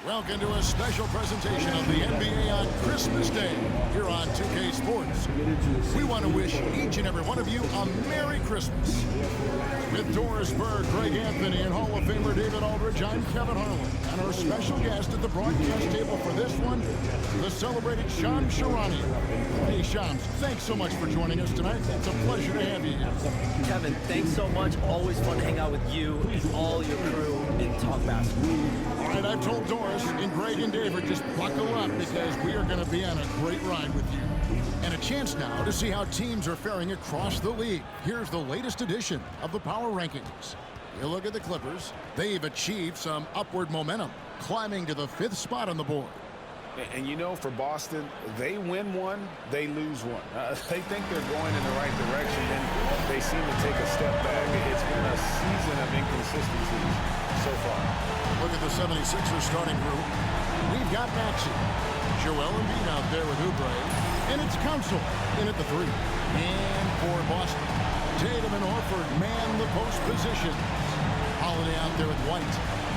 Welcome to a special presentation of the NBA on Christmas Day here on 2K Sports. We want to wish each and every one of you a Merry Christmas. With Doris Burke, Greg Anthony, and Hall of Famer David Aldridge, I'm Kevin Harlan. And our special guest at the broadcast table for this one, the celebrated Shams Charania. Hey, Shams, thanks so much for joining us tonight. It's a pleasure to have you here. Kevin, thanks so much. Always fun to hang out with you and all your crew and talk basketball. All right, I've told Doris and Greg and David, just buckle up because we are going to be on a great ride with you. And a chance now to see how teams are faring across the league. Here's the latest edition of the Power Rankings. You look at the Clippers. They've achieved some upward momentum, climbing to the 5th spot on the board. And you know, for Boston, they win one, they lose one. They think they're going in the right direction, and they seem to take a step back. It's been a season of inconsistencies so far. Look at the 76ers starting group. We've got Maxey, Joel Embiid out there with Oubre, and it's Council in at the 3. And for Boston, Tatum and Horford man the post position. Holiday out there with White,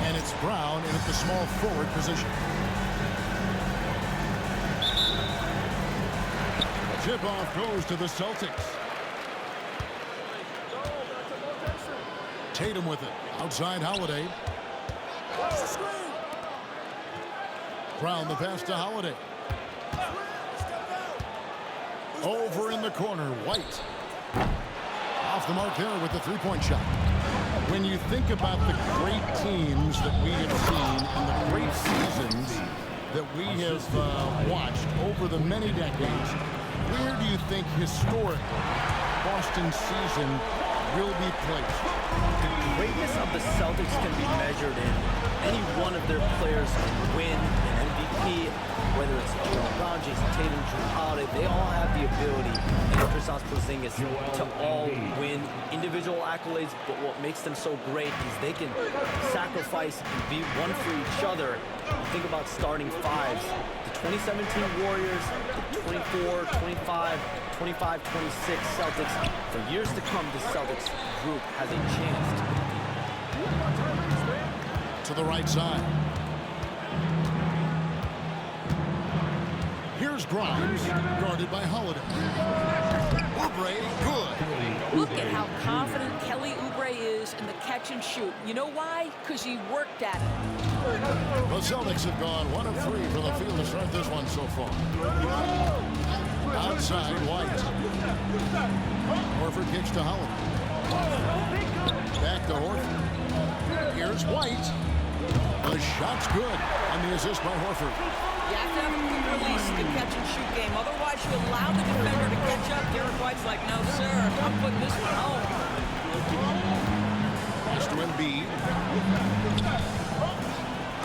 and it's Brown in at the small forward position. Tip-off goes to the Celtics. Tatum with it. Outside Holiday. Brown the pass to Holiday. Over in the corner, White. Off the mark there with the three-point shot. When you think about the great teams that we have seen and the great seasons that we have watched over the many decades, where do you think historic Boston season will be placed? The greatness of the Celtics can be measured in any one of their players can win an MVP, whether it's Jaylen Brown, Jason Tatum, Jrue Holiday. They all have the ability, and Kristaps Porzingis, to all win individual accolades. But what makes them so great is they can sacrifice and be one for each other. You think about starting fives. The 2017 Warriors, the 24, 25, 25, 26 Celtics. For years to come, the Celtics group has a chance to compete. To the right side. Here's Grimes, guarded by Holiday. Oubre, good. Look at how confident Kelly Oubre is in the catch and shoot. You know why? Because he worked at it. The Celtics have gone 1 of 3 from the field to start this one so far. Outside, White. Horford kicks to Holiday. Back to Horford. Here's White. The shot's good on the assist by Horford. You have to have a quick release in the catch and shoot game. Otherwise, you allow the defender to catch up. Derek White's like, no, sir, I'm putting this one home. Pass to Embiid.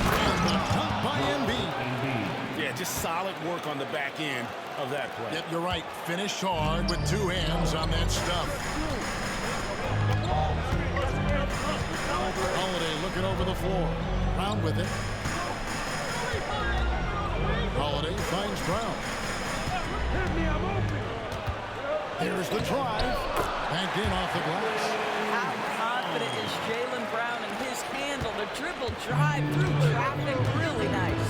And the top by Embiid. Yeah, just solid work on the back end of that play. Yep, you're right. Finished hard with 2 hands on that stuff. Holiday looking over the floor. Brown with it. Holiday finds Brown. Here's the drive. Banked in off the glass. How confident is Jaylen Brown in his handle? The dribble drive through traffic, really nice.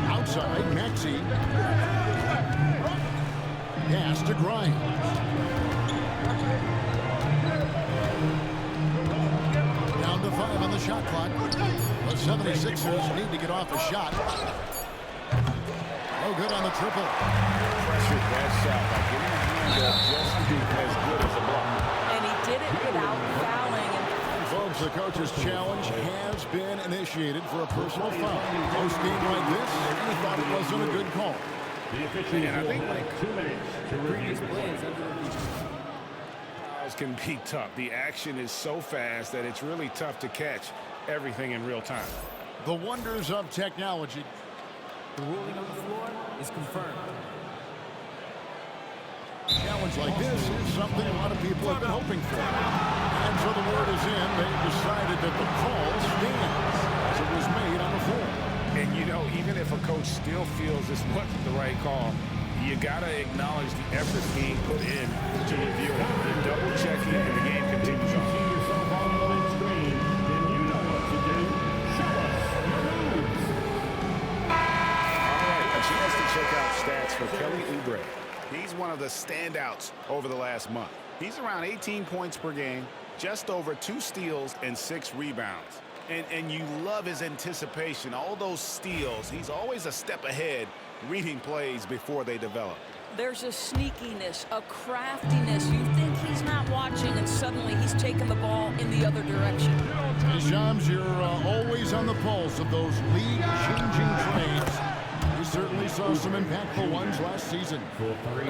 Outside, Maxey. Pass to Grimes. Down to 5 on the shot clock. The 76ers need to get off a shot. Oh, good on the triple. Pressured that shot by getting his hand up just to be as good as a block. And he did it without fouling. And folks, the coach's challenge has been initiated for a personal foul. Post game like this, he thought it wasn't a good call. And I think like 2 minutes to previous plays can be tough. The action is so fast that it's really tough to catch everything in real time. The wonders of technology. The ruling on the floor is confirmed. A challenge like this is something a lot of people have been hoping for. And so the word is in. They've decided that the call stands as it was made on the floor. And you know, even if a coach still feels this wasn't the right call, you got to acknowledge the effort being put in to review it. You're double checking and the game continues on. He's one of the standouts over the last month. He's around 18 points per game, just over 2 steals and 6 rebounds. And you love his anticipation. All those steals, he's always a step ahead, reading plays before they develop. There's a sneakiness, a craftiness. You think he's not watching, and suddenly he's taking the ball in the other direction. Hey, Shams, you're always on the pulse of those league-changing trades. We certainly saw some impactful ones last season.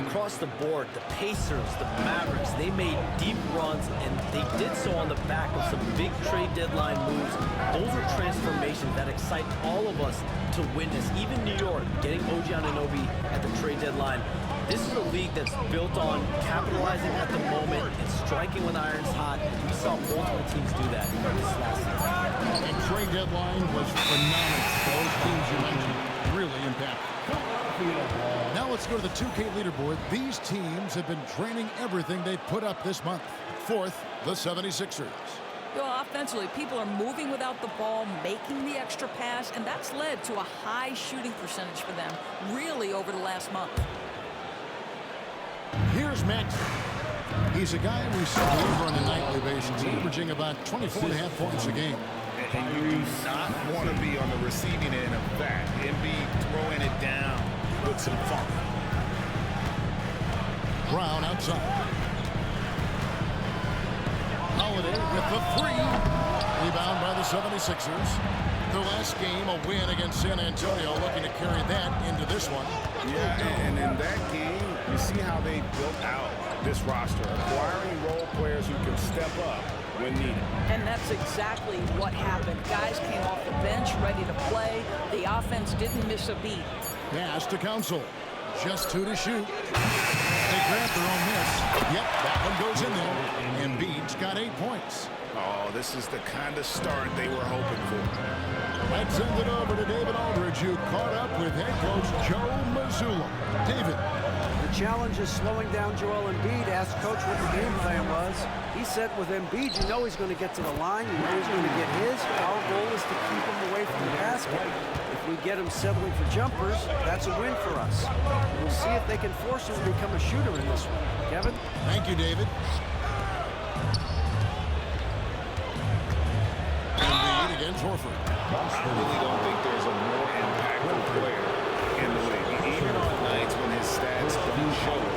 Across the board, the Pacers, the Mavericks, they made deep runs, and they did so on the back of some big trade deadline moves. Those are transformations that excite all of us to witness. Even New York, getting OG Anunoby at the trade deadline. This is a league that's built on capitalizing at the moment and striking when the iron's hot. We saw multiple teams do that this last season. And trade deadline was phenomenal for those teams you mentioned. Really impactful. Now let's go to the 2K leaderboard. These teams have been draining everything they've put up this month. Fourth, the 76ers. Well, offensively, people are moving without the ball, making the extra pass, and that's led to a high shooting percentage for them, really over the last month. Here's Max. He's a guy we see over on a nightly basis, averaging about 24.5 points a game. And you do not want to be on the receiving end of that. Embiid throwing it down with some funk. Brown outside. Holiday with the 3. Rebound by the 76ers. Their last game, a win against San Antonio, looking to carry that into this one. Yeah, and in that game, you see how they built out this roster, acquiring role players who can step up when needed. And that's exactly what happened. Guys came off the bench ready to play. The offense didn't miss a beat. Pass to Council. Just 2 to shoot. They grab their own miss. Yep, that one goes in there. Embiid's got 8 points. Oh, this is the kind of start they were hoping for. Let's send it over to David Aldridge, who caught up with head coach Joe Mazzulla. David. The challenge is slowing down Joel Embiid. Asked coach what the game plan was. He said with Embiid, you know he's going to get to the line. You know he's going to get his. Our goal is to keep him away from the basket. If we get him settling for jumpers, that's a win for us. We'll see if they can force him to become a shooter in this one. Kevin? Thank you, David. Embiid against Horford. I really don't think there's a more impactful player in the league. Even on nights when his stats don't show it,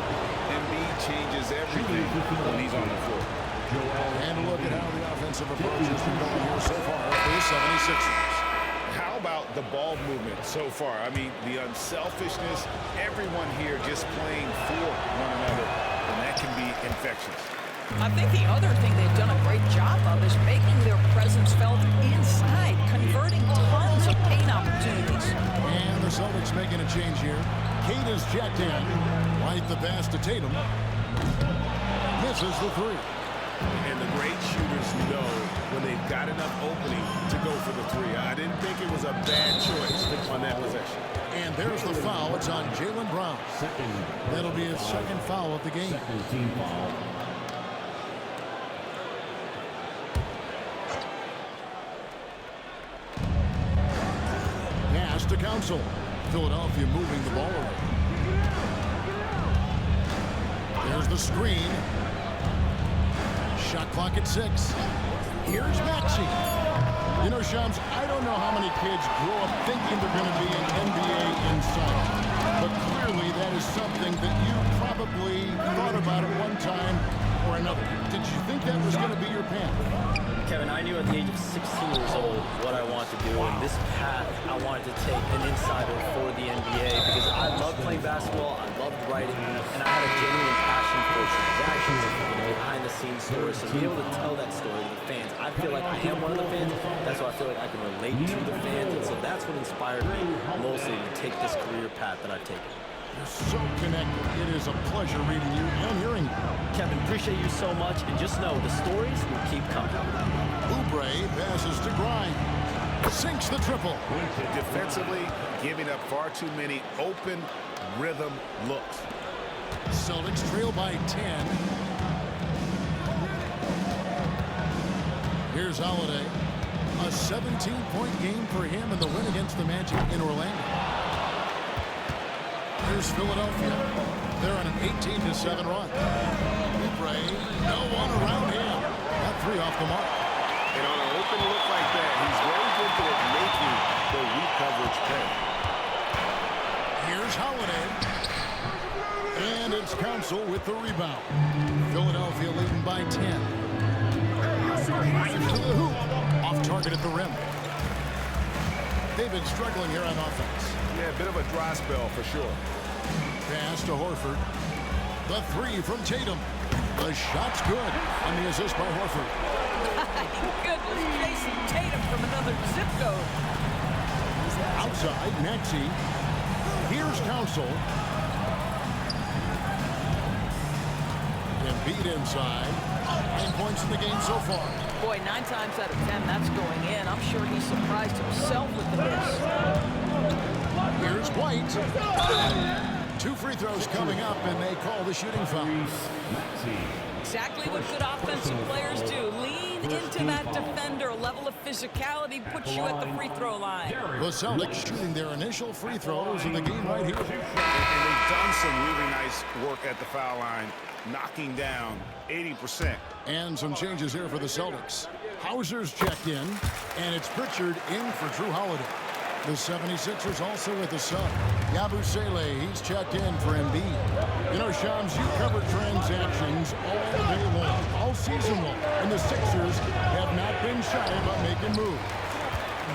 Embiid changes everything when he's on the floor. And look at how the offensive approach has been going here so far for the 76ers. How about the ball movement so far? I mean, the unselfishness, everyone here just playing for one another, and that can be infectious. I think the other thing they've done a great job of is making their presence felt inside, converting tons of paint opportunities. And the Celtics making a change here. Kate is checked in. Right the pass to Tatum. Misses the 3. And the great shooters know when they've got enough opening to go for the 3. I didn't think it was a bad choice on that possession. And there's the foul. It's on Jaylen Brown. That'll be his second foul of the game. Team foul. Pass to Council. Philadelphia moving the ball away. There's the screen. Shot clock at 6. Here's Maxey. You know, Shams, I don't know how many kids grow up thinking they're going to be an NBA insider. But clearly that is something that you probably thought about at one time or another. Did you think that was going to be your path? Kevin, I knew at the age of 16 years old what I wanted to do, and this path I wanted to take an insider for the NBA because I loved playing basketball, I loved writing, and I had a genuine passion for transactions and behind-the-scenes stories. So to be able to tell that story to the fans, I feel like I am one of the fans. That's why I feel like I can relate to the fans, and so that's what inspired me mostly to take this career path that I've taken. You're so connected. It is a pleasure reading you and hearing you. Kevin, appreciate you so much, and just know the stories will keep coming. Oubre passes to Grimes. Sinks the triple. Defensively, giving up far too many open rhythm looks. Celtics trail by 10. Here's Holiday. A 17-point game for him in the win against the Magic in Orlando. Here's Philadelphia. They're on an 18-7 run. Oubre, no one around him. That three off the mark. And on an open look like that, he's very good at making the weak coverage pay. Here's Holiday. And it's Council with the rebound. Philadelphia leading by 10. To the hoop. Off target at the rim. They've been struggling here on offense. Yeah, a bit of a dry spell for sure. Pass to Horford. The three from Tatum. The shot's good on the assist by Horford. My goodness, Jason Tatum from another zip code. Outside, Maxey. Here's Council. Embiid inside. 9 points in the game so far. Boy, 9 times out of 10, that's going in. I'm sure he surprised himself with the miss. Here's White. 2 free throws coming up, and they call the shooting foul. Exactly what good offensive players do. Lean into that defender. A level of physicality puts you at the free throw line. The Celtics shooting their initial free throws in the game right here. And they've done some really nice work at the foul line, knocking down 80%. And some changes here for the Celtics. Hauser's checked in, and it's Pritchard in for Drew Holiday. The 76ers also with the sub. Yabusele, he's checked in for Embiid. You know, Shams, you covered transactions all day long, all season long, and the Sixers have not been shy about making moves.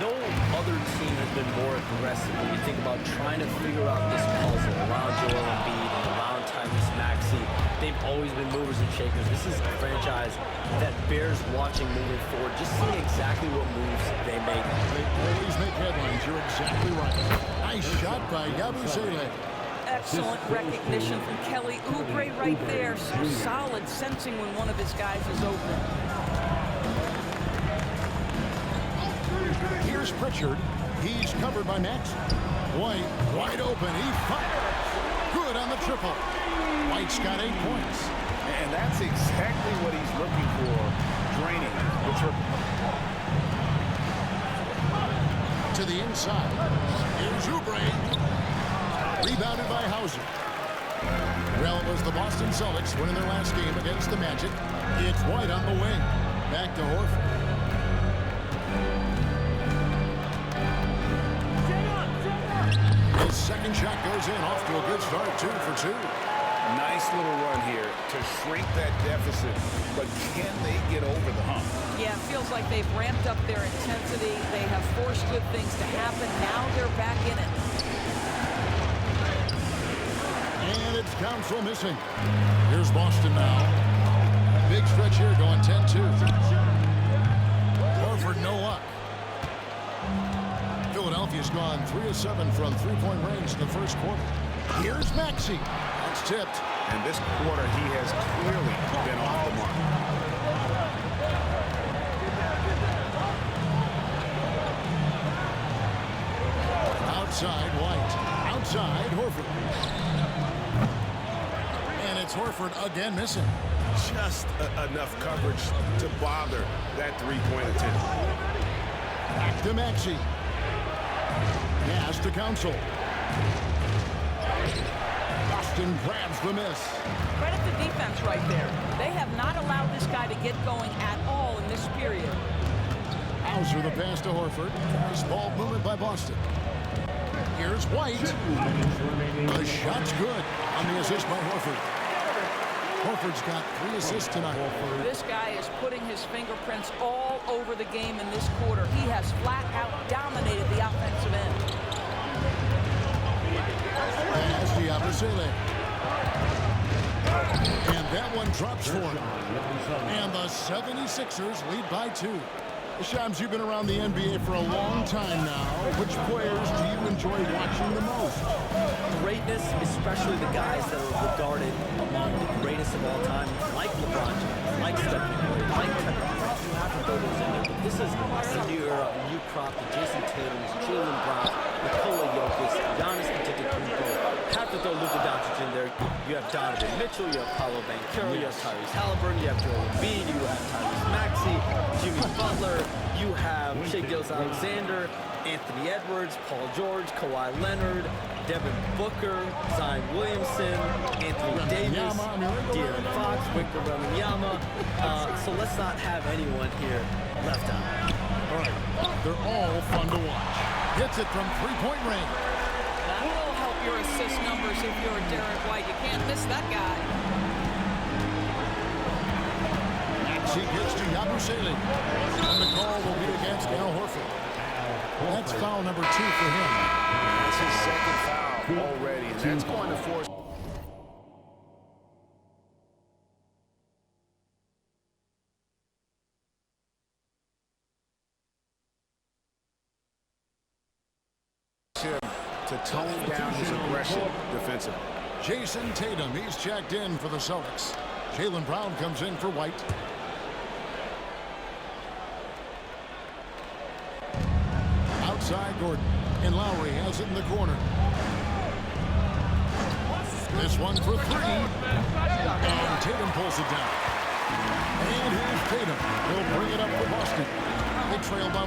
No other team has been more aggressive when you think about trying to figure out this puzzle around Joel Embiid and around Tyrese Maxey. They've always been movers and shakers. This is a franchise that bears watching moving forward, just seeing exactly what moves they make. They always make headlines. You're exactly right. Nice shot by Yabusele. Excellent recognition from Kelly Oubre right there. So solid, sensing when one of his guys is open. Here's Pritchard. He's covered by Max. White, wide open. He fires. Good on the triple. White's got 8 points. And that's exactly what he's looking for, draining the triple. To the inside. Here's Oubre. Rebounded by Hauser. Well, it was the Boston Celtics winning their last game against the Magic. It's White on the wing. Back to Horford. His second shot goes in, off to a good start, 2 for 2. Nice little run here to shrink that deficit, but can they get over the hump? Yeah, it feels like they've ramped up their intensity. They have forced good things to happen. Now they're back in it. And it's Council missing. Here's Boston now. Big stretch here going 10-2. Horford, no luck. Philadelphia's gone 3 of 7 from three-point range in the first quarter. Here's Maxey. That's tipped. And this quarter, he has clearly been off the mark. Outside, White. Outside, Horford. And it's Horford again missing. Just enough coverage to bother that three-point attempt. Back to Maxey. Pass to Council. Boston grabs the miss. Credit the defense right there. They have not allowed this guy to get going at all in this period. Hauser the pass to Horford. Nice ball movement by Boston. Here's White. The shot's good on the assist by Horford. Horford's got 3 assists tonight. This guy is putting his fingerprints all over the game in this quarter. He has flat out dominated the offensive end. Pass to Yabusele. And that one drops for him. And the 76ers lead by 2. Shams, you've been around the NBA for a long time now. Which players do you enjoy watching the most? Greatness, especially the guys that are regarded among the greatest of all time, like LeBron James, like Stephen Curry, like Kevin Durant. You have to throw those in there. But this is the new era of you crop, the Jason Tatum's, Jaylen Brown, Nikola Jokic, Giannis Antetokounmpo. Have to throw Luka Doncic in there. You have Donovan Mitchell, you have Paolo Banchero, you have Tyrese Halliburton, you have Joel Embiid, you have Tyrese Maxey, Jimmy Butler. you have Shai Gilgeous-Alexander, Anthony Edwards, Paul George, Kawhi Leonard, Devin Booker, Zion Williamson, Anthony Davis, De'Aaron Fox, Victor Wembanyama. So let's not have anyone here left out. All right, they're all fun to watch. Hits it from three-point range. That will help your assist numbers if you're Derek White. You can't miss that guy. She gets to Yabusele. And the call will be against Al Horford. That's foul number 2 for him. That's his second foul already, and that's going to force him to tone down his aggression defensively. Jason Tatum, he's checked in for the Celtics. Jaylen Brown comes in for White. Outside Gordon, and Lowry has it in the corner. This one for 3, and Tatum pulls it down. And here's Tatum. He'll bring it up for Boston. They trail by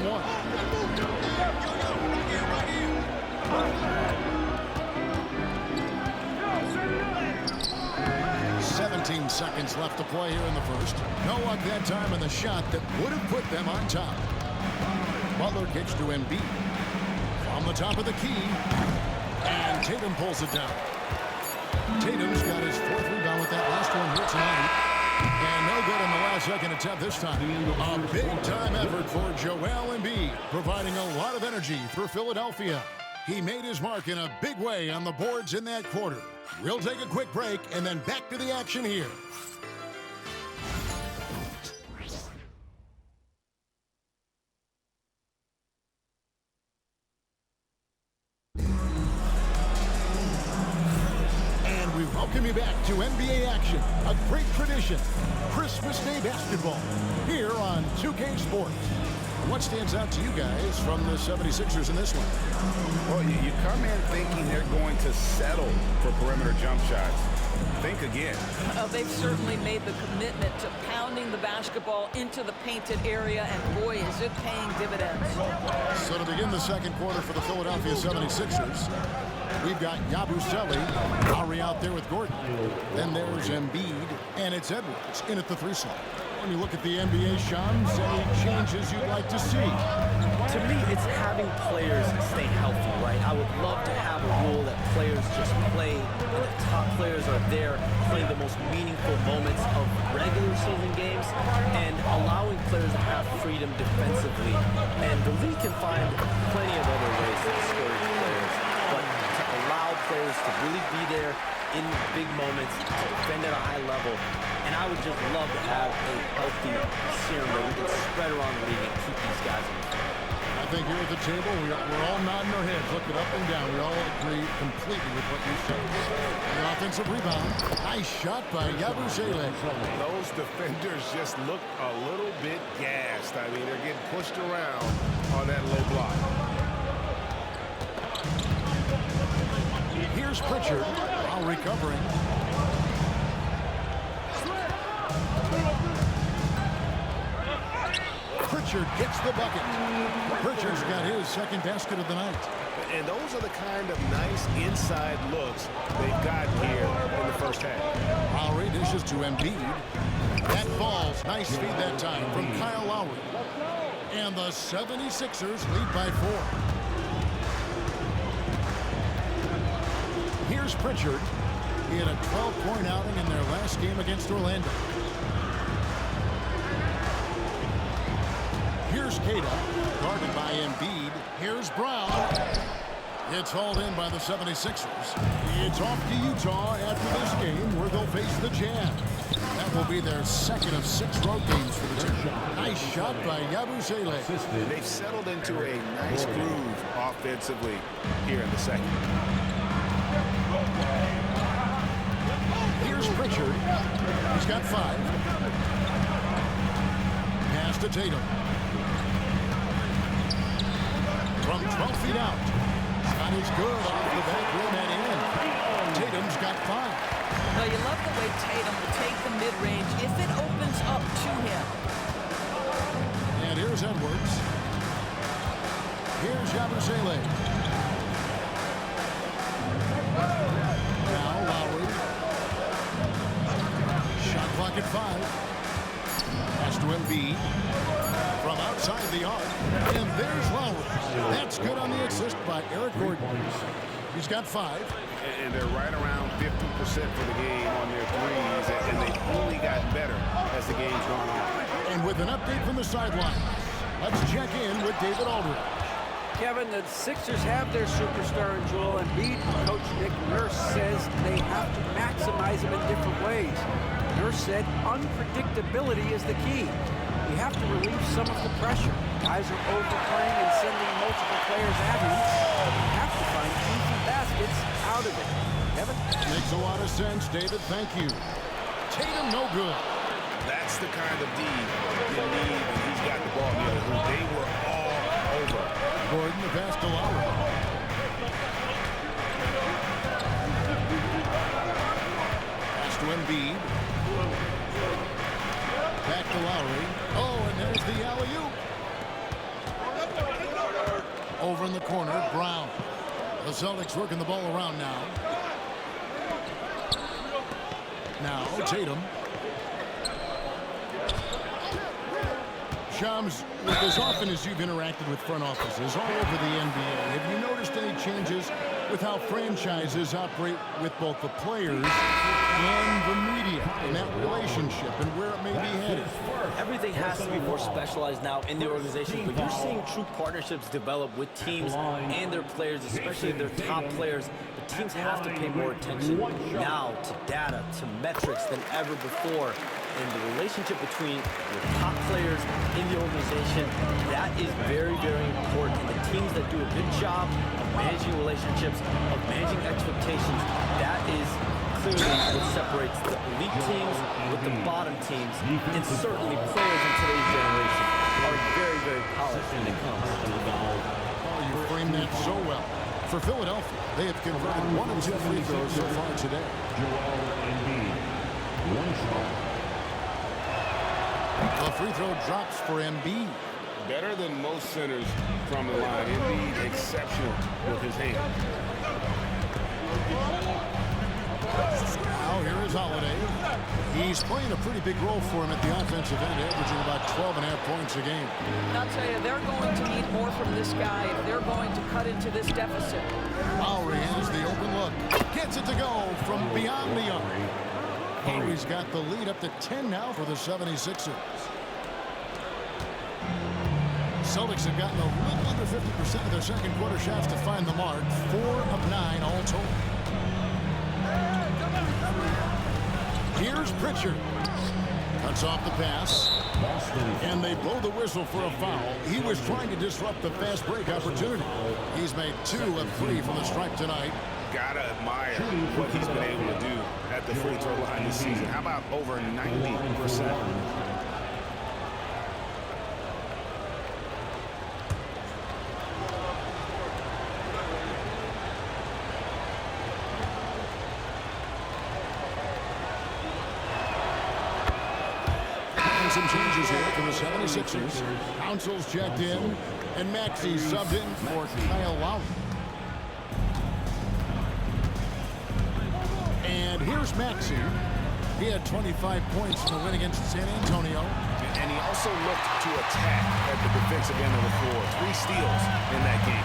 17 seconds left to play here in the first. No luck that time in the shot that would have put them on top. Butler kicks to Embiid from the top of the key, and Tatum pulls it down. Tatum's got his 4th rebound with that last one here tonight, and no good in the last second attempt this time. A big-time effort for Joel Embiid, providing a lot of energy for Philadelphia. He made his mark in a big way on the boards in that quarter. We'll take a quick break and then back to the action here. Welcome you back to NBA action, a great tradition, Christmas Day basketball, here on 2K Sports. What stands out to you guys from the 76ers in this one? Well, you come in thinking they're going to settle for perimeter jump shots. Think again. They've certainly made the commitment to pounding the basketball into the painted area, and boy, is it paying dividends. So to begin the second quarter for the Philadelphia 76ers, we've got Yabusele, Lowry out there with Gordon. Then there's Embiid, and it's Edwards in at the 3 slot. When you look at the NBA, Shams, any changes you'd like to see? To me, it's having players stay healthy, right? I would love to have a rule that players just play, and the top players are there playing the most meaningful moments of regular season games, and allowing players to have freedom defensively. And the league can find plenty of other ways to discourage players, but to allow players to really be there in big moments, to defend at a high level. And I would just love to have a healthy serum that we can spread around the league and keep these guys in the front. I think here at the table, we're all nodding our heads, looking up and down. We all agree completely with what you said. The offensive rebound. Nice shot by Yabusele. Those defenders just look a little bit gassed. I mean, they're getting pushed around on that low block. Here's Pritchard, while recovering. Pritchard gets the bucket. Pritchard's got his second basket of the night. And those are the kind of nice inside looks they've gotten here in the first half. Lowry dishes to Embiid. That falls. Nice feed that time from Kyle Lowry. And the 76ers lead by 4. Here's Pritchard. He had a 12-point outing in their last game against Orlando. Here's Keita, guarded by Embiid. Here's Brown. It's hauled in by the 76ers. It's off to Utah after this game, where they'll face the Jazz. That will be their second of 6 road games for the team. Nice shot by Yabusele. They've settled into a nice groove offensively here in the second. Here's Pritchard. He's got 5. Pass to Tatum. From 12 feet out. Shot is good off the back rim and in. Tatum's got 5. Well, you love the way Tatum will take the mid-range if it opens up to him. And here's Edwards. Here's Yabusele. Now Lowry. Shot clock at 5. Pass to Embiid. From outside the arc. And there's Lowry. That's good on the assist by Eric Gordon. He's got 5. And they're right around 50% for the game on their threes, and they've only gotten better as the game's gone on. And with an update from the sideline, let's check in with David Aldridge. Kevin, the Sixers have their superstar in Joel Embiid. Coach Nick Nurse says they have to maximize him in different ways. Nurse said unpredictability is the key. You have to relieve some of the pressure. Guys are overplaying and sending multiple players at him. You have to find easy baskets out of it. Kevin? Makes a lot of sense, David. Thank you. Tatum, no good. That's the kind of D you need when he's got the ball near the hoop. They were all over. Gordon, the pass to Lowry. Pass to Embiid. Back to Lowry. Oh, and there's the alley-oop. Over in the corner, Brown. The Celtics working the ball around now. Now, Tatum. Shams, with as often as you've interacted with front offices all over the NBA, have you noticed any changes with how franchises operate with both the players and the media in that relationship and where it may be headed? Everything has to be more specialized now in the organization, but you're seeing true partnerships develop with teams and their players, especially their top players. The teams have to pay more attention now to data, to metrics than ever before. And the relationship between your top players in the organization, that is very, very important. And the teams that do a good job of managing relationships, of managing expectations, that is clearly what separates the elite teams with the bottom teams. And certainly players in today's generation are very, very powerful when it comes to the ball. Oh, you framed that so well. For Philadelphia, they have converted 1 of 2 free throws so far today. Joel Embiid, 1 shot. The free throw drops for Embiid. Better than most centers from the line. Embiid exceptional with his hands. Now here is Holiday. He's playing a pretty big role for him at the offensive end, averaging about 12.5 points a game. I'll tell you, they're going to need more from this guy if they're going to cut into this deficit. Lowry has the open look. Gets it to go from beyond the arc. Lowry's got the lead up to 10 now for the 76ers. Celtics have gotten a little under 50% of their second quarter shots to find the mark. 4 of 9 all told. Here's Pritchard. Cuts off the pass. And they blow the whistle for a foul. He was trying to disrupt the fast break opportunity. He's made 2 of 3 from the stripe tonight. Gotta admire what he's been able to do at the free throw line this season. How about over 90%? Some changes here for the 76ers. Council's checked in, and Maxey subbed in for Kyle Lowry. And here's Maxey. He had 25 points in the win against San Antonio. And he also looked to attack at the defensive end of the floor. 3 steals in that game.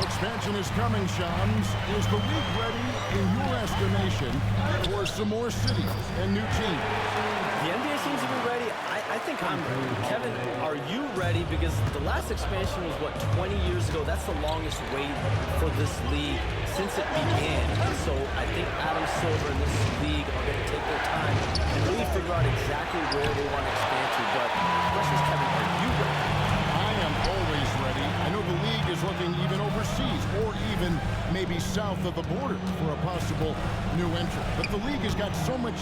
Expansion is coming, Shams. Is the league ready, in your estimation, for some more cities and new teams? The NBA seems to be ready. I think I'm ready. Kevin, are you ready? Because the last expansion was, what, 20 years ago? That's the longest wait for this league since it began. And so I think Adam Silver and this league are going to take their time and really figure out exactly where they want to expand to. But the question is, Kevin, are you ready? I am always ready. I know the league is looking even overseas or even maybe south of the border for a possible new entrant. But the league has got so much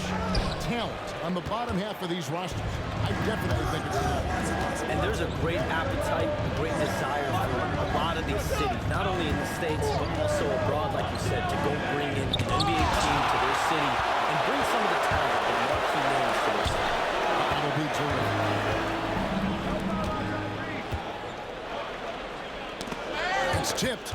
talent on the bottom half of these rosters. I definitely think it's enough. And there's a great appetite, a great desire for a lot of these cities, not only in the States, but also abroad, like you said, to go bring in an NBA team to their city and bring some of the talent and marquee names to their city. That'll be terrific. It's tipped.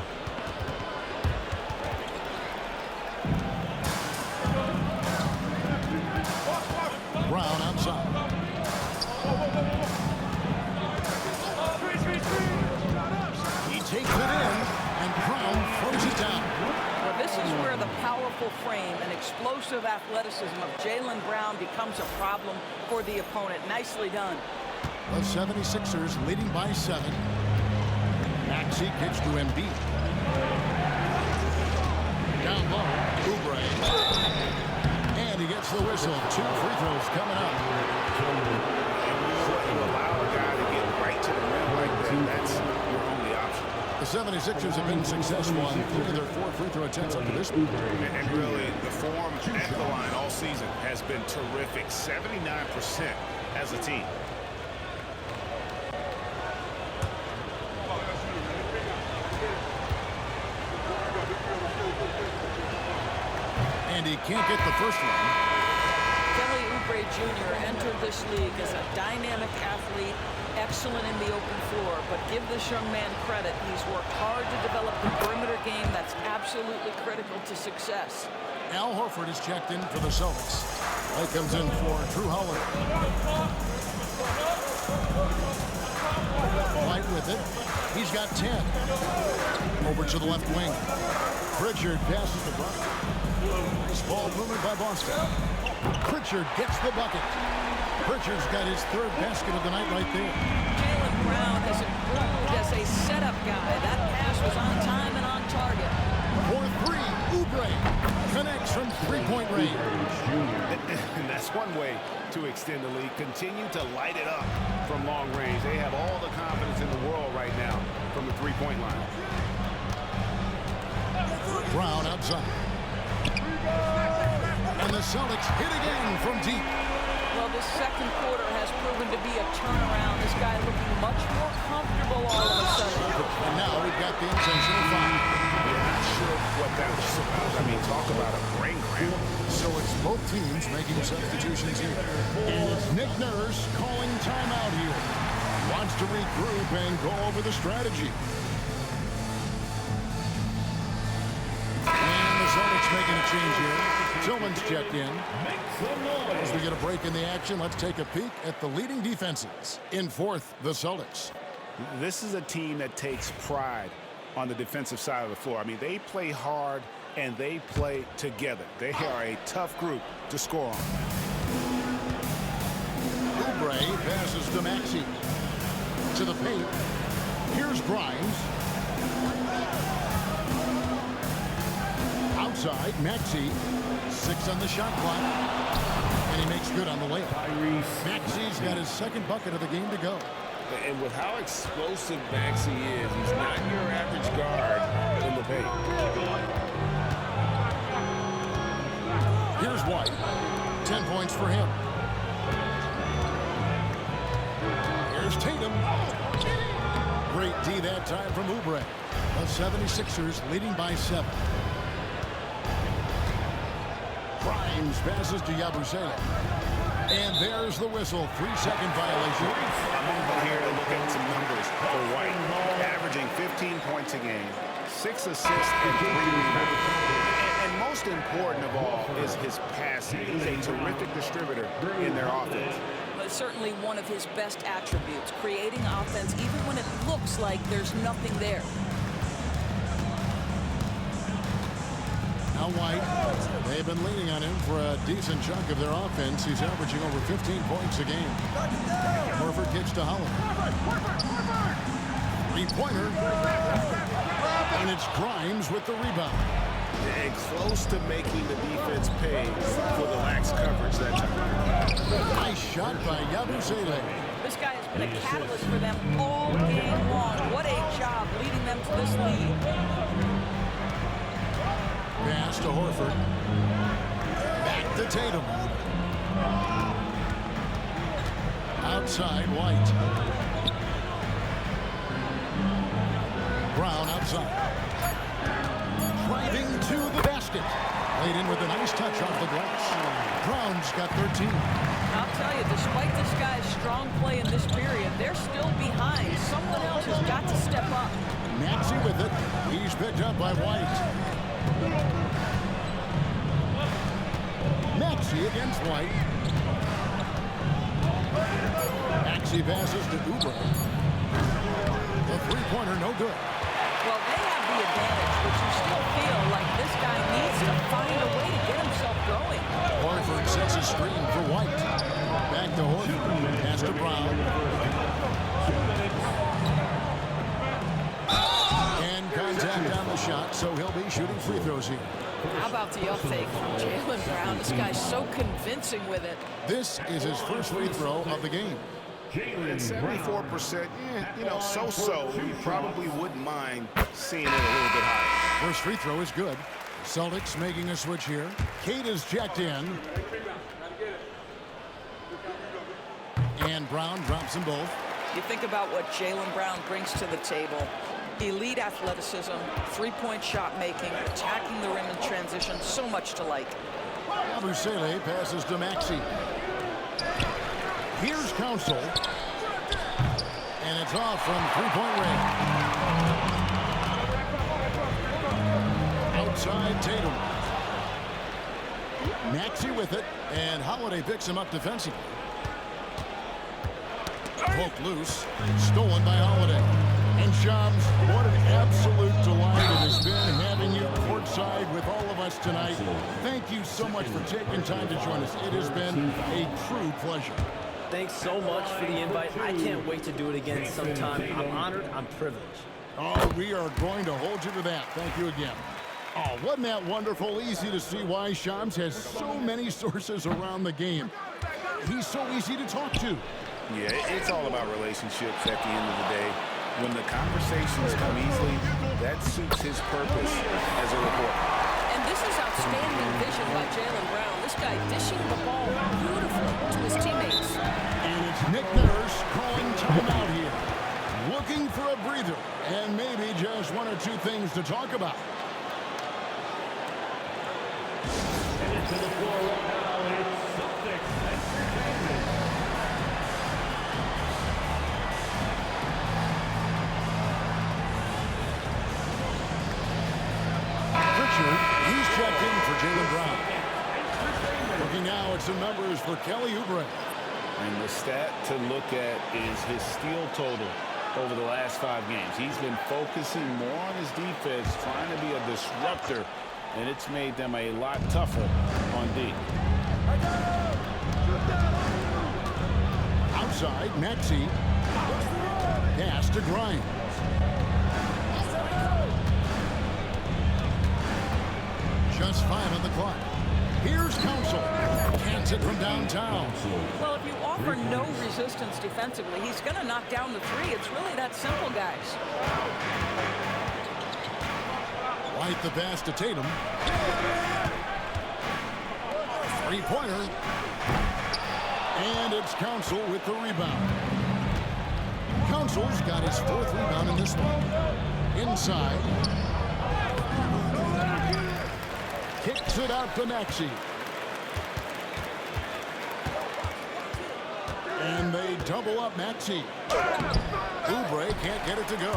Brown outside. He takes it in, and Brown throws it down. Well, this is where the powerful frame and explosive athleticism of Jaylen Brown becomes a problem for the opponent. Nicely done. The 76ers leading by 7. Maxey kicks to Embiid. Down low, Oubre. And he gets the whistle. 2 free throws coming up. You allow a guy to get right to the rim like that. That's your only option. The 76ers have been successful on 3 of their 4 free throw attempts up to this point. And really, the form at the line all season has been terrific. 79% as a team. And he can't get the first one. Kelly Oubre Jr. entered this league as a dynamic athlete, excellent in the open floor, but give this young man credit. He's worked hard to develop the perimeter game that's absolutely critical to success. Al Horford is checked in for the Celtics. He comes in for Drew Holiday. White with it. He's got 10. Over to the left wing. Pritchard passes the Brown. Nice ball movement by Boston. Pritchard gets the bucket. Pritchard's got his 3rd basket of the night right there. Jaylen Brown has improved as a setup guy. That pass was on time and on target. For 3, Oubre connects from 3-point range. And that's one way to extend the lead. Continue to light it up from long range. They have all the confidence in the world right now from the 3-point line. Brown outside. And the Celtics hit again from deep. Well, this second quarter has proven to be a turnaround. This guy looking much more comfortable all of a sudden. And now we've got the intentional foul. We're not sure what that was about. I mean, talk about a brain cramp. So it's both teams making substitutions here. And it's Nick Nurse calling timeout here. Wants to regroup and go over the strategy. And the Celtics making a change here. Tillman's checked in. As we get a break in the action, let's take a peek at the leading defenses. In 4th, the Celtics. This is a team that takes pride on the defensive side of the floor. I mean, they play hard and they play together. They are a tough group to score on. Oubre passes to Maxey. To the paint. Here's Grimes. Outside, Maxey. 6 on the shot clock. And he makes good on the layup. Maxey's got his 2nd bucket of the game to go. And with how explosive Maxey is, he's not your average guard in the paint. Here's White. 10 points for him. Here's Tatum. Great D that time from Oubre. The 76ers leading by 7. Grimes passes to Yabusele. And there's the whistle. 3-second violation. I'm over here to look at some numbers for White. Averaging 15 points a game, 6 assists, and 3 rebounds. And most important of all is his passing. He's a terrific distributor in their offense. But certainly one of his best attributes, creating offense even when it looks like there's nothing there. Now White, they've been leaning on him for a decent chunk of their offense. He's averaging over 15 points a game. Horford kicks to Holland. 3-pointer. And it's Grimes with the rebound. And close to making the defense pay for the lax coverage that time. Nice shot by Yabusele. This guy has been a catalyst for them all game long. What a job leading them to this lead. Pass to Horford. Back to Tatum. Outside, White. Brown outside. Driving to the basket. Laid in with a nice touch off the glass. Brown's got 13. I'll tell you, despite this guy's strong play in this period, they're still behind. Someone else has got to step up. Maxey with with it. He's picked up by White. Maxey against White. Maxey passes to Oubre. The three-pointer no good. Well, they have the advantage, but you still feel like this guy needs to find a way to get himself going. Horford sets a screen for White. Back to Horford. Pass to Brown. And contact on the shot, so he'll be shooting free throws here. How about the up fake from Jaylen Brown? This guy's so convincing with it. This is his first free throw of the game. At 74%, you know, so-so. You probably wouldn't mind seeing it a little bit higher. First free throw is good. Celtics making a switch here. Cade is checked in. And Brown drops them both. You think about what Jaylen Brown brings to the table. Elite athleticism, three-point shot making, attacking the rim in transition, so much to like. Yabusele passes to Maxey. Here's Council. And it's off from three-point range. Outside Tatum. Maxey with it, and Holiday picks him up defensively. Poked loose, stolen by Holiday. And Shams, what an absolute delight it has been having you courtside with all of us tonight. Thank you so much for taking time to join us. It has been a true pleasure. Thanks so much for the invite. I can't wait to do it again sometime. I'm honored. I'm privileged. Oh, we are going to hold you to that. Thank you again. Oh, wasn't that wonderful? Easy to see why Shams has so many sources around the game. He's so easy to talk to. Yeah, it's all about relationships at the end of the day. When the conversations come easily, that suits his purpose as a reporter. And this is outstanding vision by Jaylen Brown. This guy dishing the ball beautifully to his teammates. And it's Nick Nurse calling timeout here. Looking for a breather and maybe just one or two things to talk about. And to the floor right now, it's Celtics Entertainment. He's checked in for Jaylen Brown. Looking now at some numbers for Kelly Oubre. And the stat to look at is his steal total over the last 5 games. He's been focusing more on his defense, trying to be a disruptor, and it's made them a lot tougher on D. Outside, Maxey. Pass to Grimes. Just 5 on the clock. Here's Council. Cans it from downtown. Well, if you offer no resistance defensively, he's going to knock down the three. It's really that simple, guys. White the pass to Tatum. Three-pointer. And it's Council with the rebound. Council's got his 4th rebound in this one. Inside. Kicks it out to Maxey. And they double up Maxey. Oubre can't get it to go.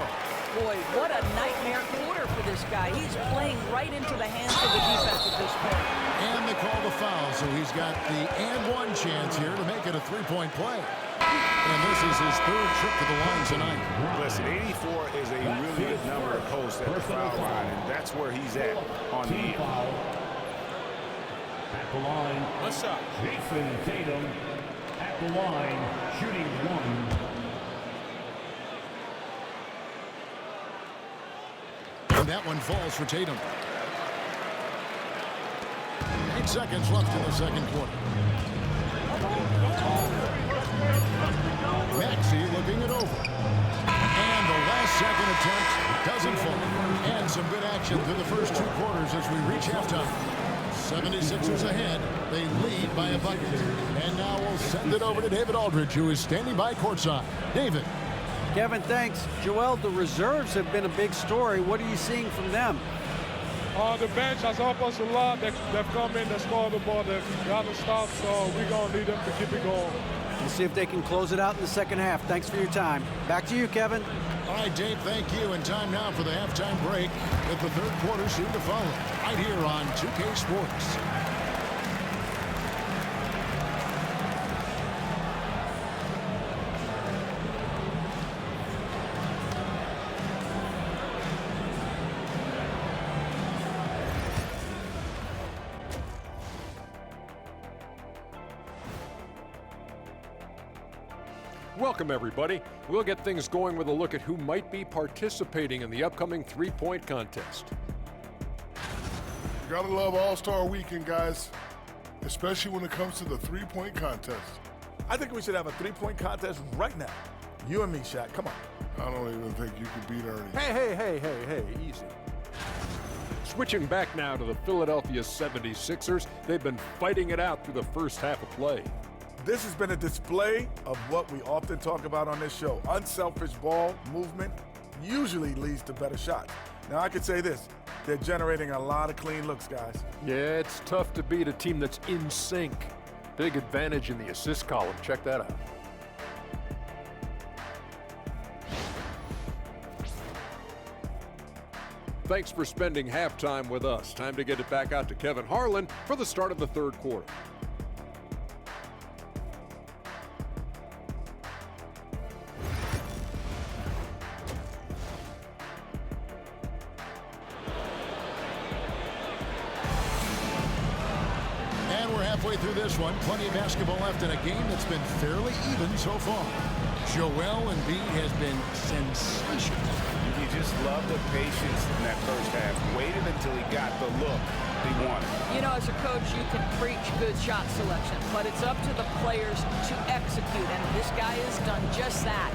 Boy, what a nightmare quarter for this guy. He's playing right into the hands of the defense at this point. And they call the foul, so he's got the and-one chance here to make it a three-point play. And this is his 3rd trip to the line tonight. Listen, 84 is a really good number to post at the foul line, and that's where he's at on the end. At the line, What's up? Jason Tatum. At the line, shooting 1. And that one falls for Tatum. 8 seconds left in the second quarter. Maxey looking it over. And the last second attempt doesn't fall. And some good action through the first 2 quarters as we reach halftime. 76ers ahead. They lead by a bucket. And now we'll send it over to David Aldridge, who is standing by courtside. David. Kevin, thanks. Joel, the reserves have been a big story. What are you seeing from them? The bench has helped us a lot. They've come in, they scored the ball, they haven't stopped, so we're going to need them to keep it going. We'll see if they can close it out in the second half. Thanks for your time. Back to you, Kevin. All right, Dave, thank you. And time now for the halftime break with the third quarter soon to follow right here on 2K Sports. Welcome, everybody. We'll get things going with a look at who might be participating in the upcoming three-point contest. You gotta love All-Star Weekend, guys, especially when it comes to the three-point contest. I think we should have a three-point contest right now. You and me, Shaq. Come on. I don't even think you could beat Ernie. Hey, easy. Switching back now to the Philadelphia 76ers. They've been fighting it out through the first half of play. This has been a display of what we often talk about on this show. Unselfish ball movement usually leads to better shots. Now, I could say this. They're generating a lot of clean looks, guys. Yeah, it's tough to beat a team that's in sync. Big advantage in the assist column. Check that out. Thanks for spending halftime with us. Time to get it back out to Kevin Harlan for the start of the third quarter. Halfway through this one, plenty of basketball left in a game that's been fairly even so far. Joel Embiid has been sensational. You just love the patience in that first half. Waited until he got the look he wanted. You know, as a coach, you can preach good shot selection, but it's up to the players to execute, and this guy has done just that.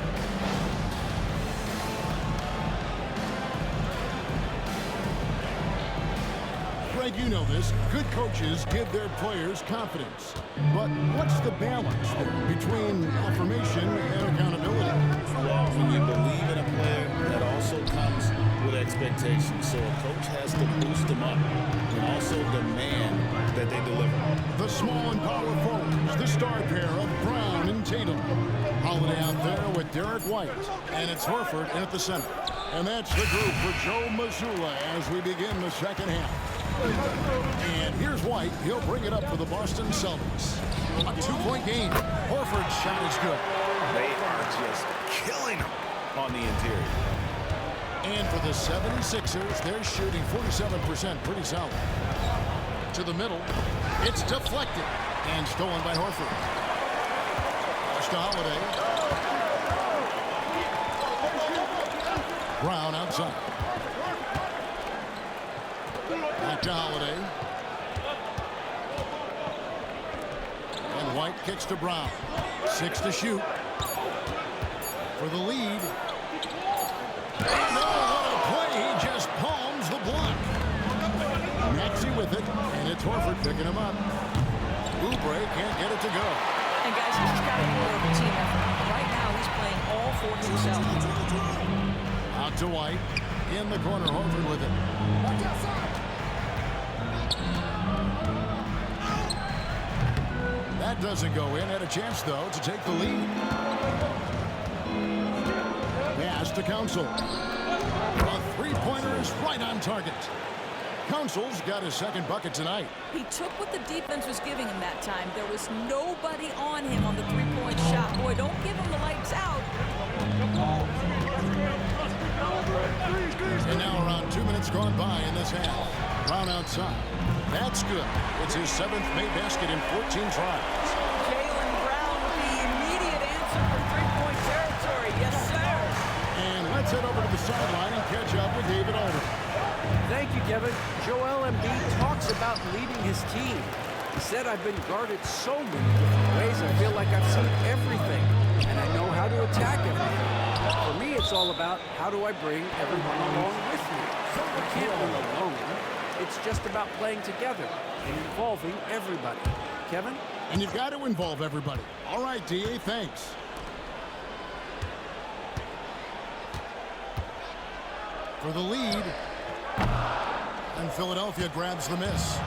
Greg, you know this. Good coaches give their players confidence. But what's the balance there between affirmation and accountability? Well, when you believe in a player, that also comes with expectations. So a coach has to boost them up and also demand that they deliver. The small and power forwards, the star pair of Brown and Tatum. Holiday out there with Derek White, and it's Horford in at the center. And that's the group for Joe Mazzulla as we begin the second half. And here's White. He'll bring it up for the Boston Celtics. A two-point game. Horford's shot is good. They are just killing them on the interior. And for the 76ers, they're shooting 47%, pretty solid. To the middle. It's deflected and stolen by Horford. Pass to Holiday. Brown outside. Back to Holiday. And White kicks to Brown. 6 to shoot. For the lead. And oh, what a play. He just palms the block. Maxey with it. And it's Horford picking him up. Oubre can't get it to go. And guys, he's just got to be more of a team effort. Right now, he's playing all for himself. Out to White. In the corner, Horford with it. Watch outside. That doesn't go in. Had a chance, though, to take the lead. Pass to Council. A three-pointer is right on target. Council's got his second bucket tonight. He took what the defense was giving him that time. There was nobody on him on the three-point shot. Boy, don't give him the lights out. And now around 2 minutes gone by in this half. Brown outside. That's good. It's his 7th made basket in 14 tries. Jaylen Brown with the immediate answer for three-point territory. Yes, sir. And let's head over to the sideline and catch up with David Aldridge. Thank you, Kevin. Joel Embiid talks about leading his team. He said, I've been guarded so many different ways. I feel like I've seen everything, and I know how to attack everything. For me, it's all about how do I bring everyone along with me. You can't win alone. It's just about playing together and involving everybody. Kevin? And you've got to involve everybody. All right, D.A., thanks. For the lead. And Philadelphia grabs the miss.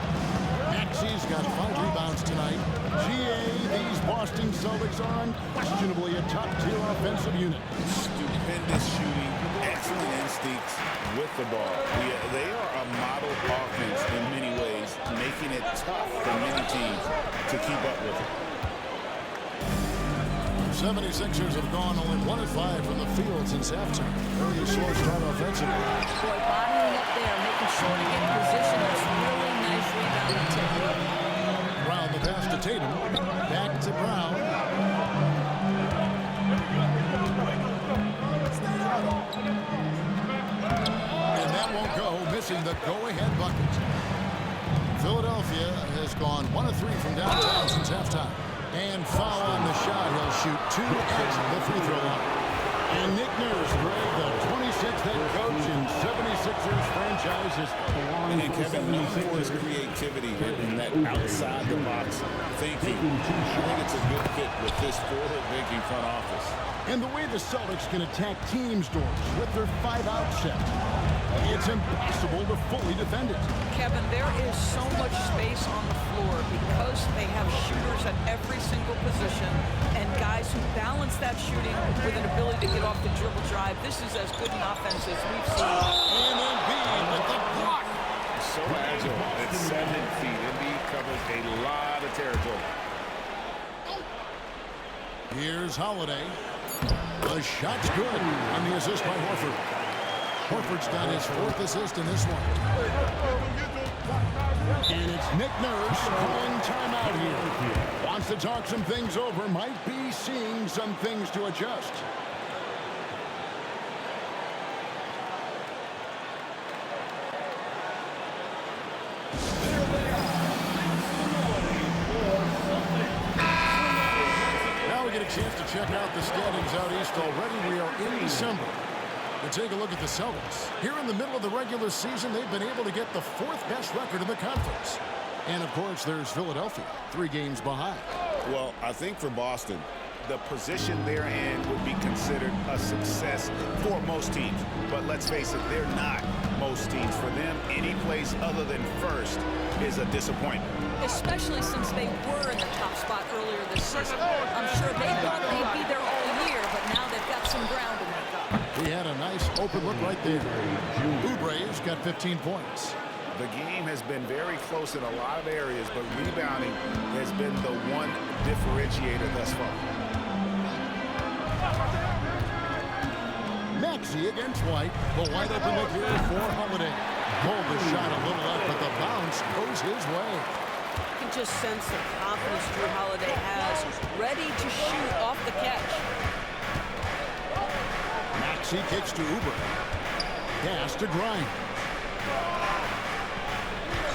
Maxey's got 5 rebounds tonight. GA, these Boston Celtics are unquestionably a top-tier offensive unit. Stupendous shooting. the ball. They are a model offense in many ways, making it tough for many teams to keep up with it. 76ers have gone only 1 of 5 from the field since halftime. Very slow start offensively. Boy, bottling up there, making sure to get position. That's really nice rebounding technique. Brown the pass to Tatum. Back to Brown. And that won't go, missing the go-ahead bucket. Philadelphia has gone 1 of 3 from downtown since halftime. And foul on the shot. He'll shoot 2 at the free throw line. And Nick Nurse, the 26th head coach in 76ers franchises. And Kevin, known for his creativity and that outside-the-box thinking, I think it's a good fit with this forward-thinking front office. And the way the Celtics can attack teams' doors with their 5-out set, it's impossible to fully defend it. Kevin, there is so much space on the floor because they have shooters at every single position and guys who balance that shooting with an ability to get off the dribble drive. This is as good an offense as we've seen. And Embiid with the block. So agile at 7 feet. Embiid covers a lot of territory. Here's Holiday. The shot's good on the assist by Horford. Horford's got his 4th assist in this one. And it's Nick Nurse calling timeout here. Wants to talk some things over. Might be seeing some things to adjust. Now we get a chance to check out the standings out east already. We are in December. To take a look at the Celtics. Here in the middle of the regular season, they've been able to get the 4th best record in the conference. And, of course, there's Philadelphia, 3 games behind. Well, I think for Boston, the position they're in would be considered a success for most teams. But let's face it, they're not most teams. For them, any place other than first is a disappointment. Especially since they were in the top spot earlier this season. I'm sure they thought they'd be there all year, but now they've got some ground to make up. He had a nice open look right there. Oubre's got 15 points. The game has been very close in a lot of areas, but rebounding has been the one differentiator thus far. Maxey against White. The wide open look here for Holiday. Pulled the shot a little up, but the bounce goes his way. You can just sense the confidence Drew Holiday has, ready to shoot off the catch. Maxey kicks to Oubre. Pass to Grimes.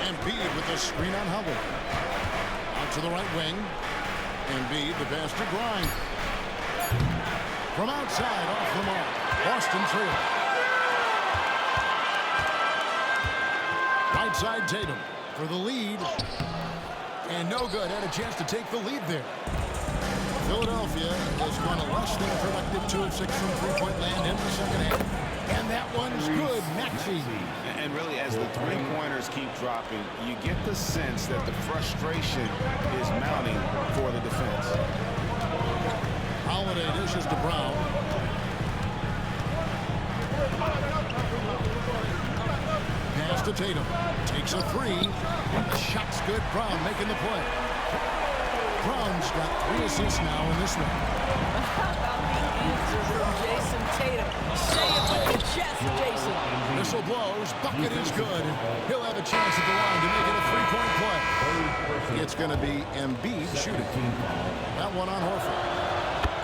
Embiid with the screen on Hubble. Out to the right wing. Embiid, the pass to Grimes. From outside, off the mark. Boston trail. Right side Tatum for the lead. And no good. Had a chance to take the lead there. Philadelphia has gone a less than productive 2 of 6 from three-point land in the second half. And that one's good. Maxey. And really, as the three-pointers keep dropping, you get the sense that the frustration is mounting for the defense. Holiday dishes to Brown. Pass to Tatum. Takes a 3. The shot's good. Brown making the play. Brown's got 3 assists now in this one. How about the answer from Jason Tatum? Say it with your chest, Jason. Whistle blows. Bucket is good. He'll have a chance at the line to make it a 3-point play. It's going to be Embiid shooting. That one on Horford.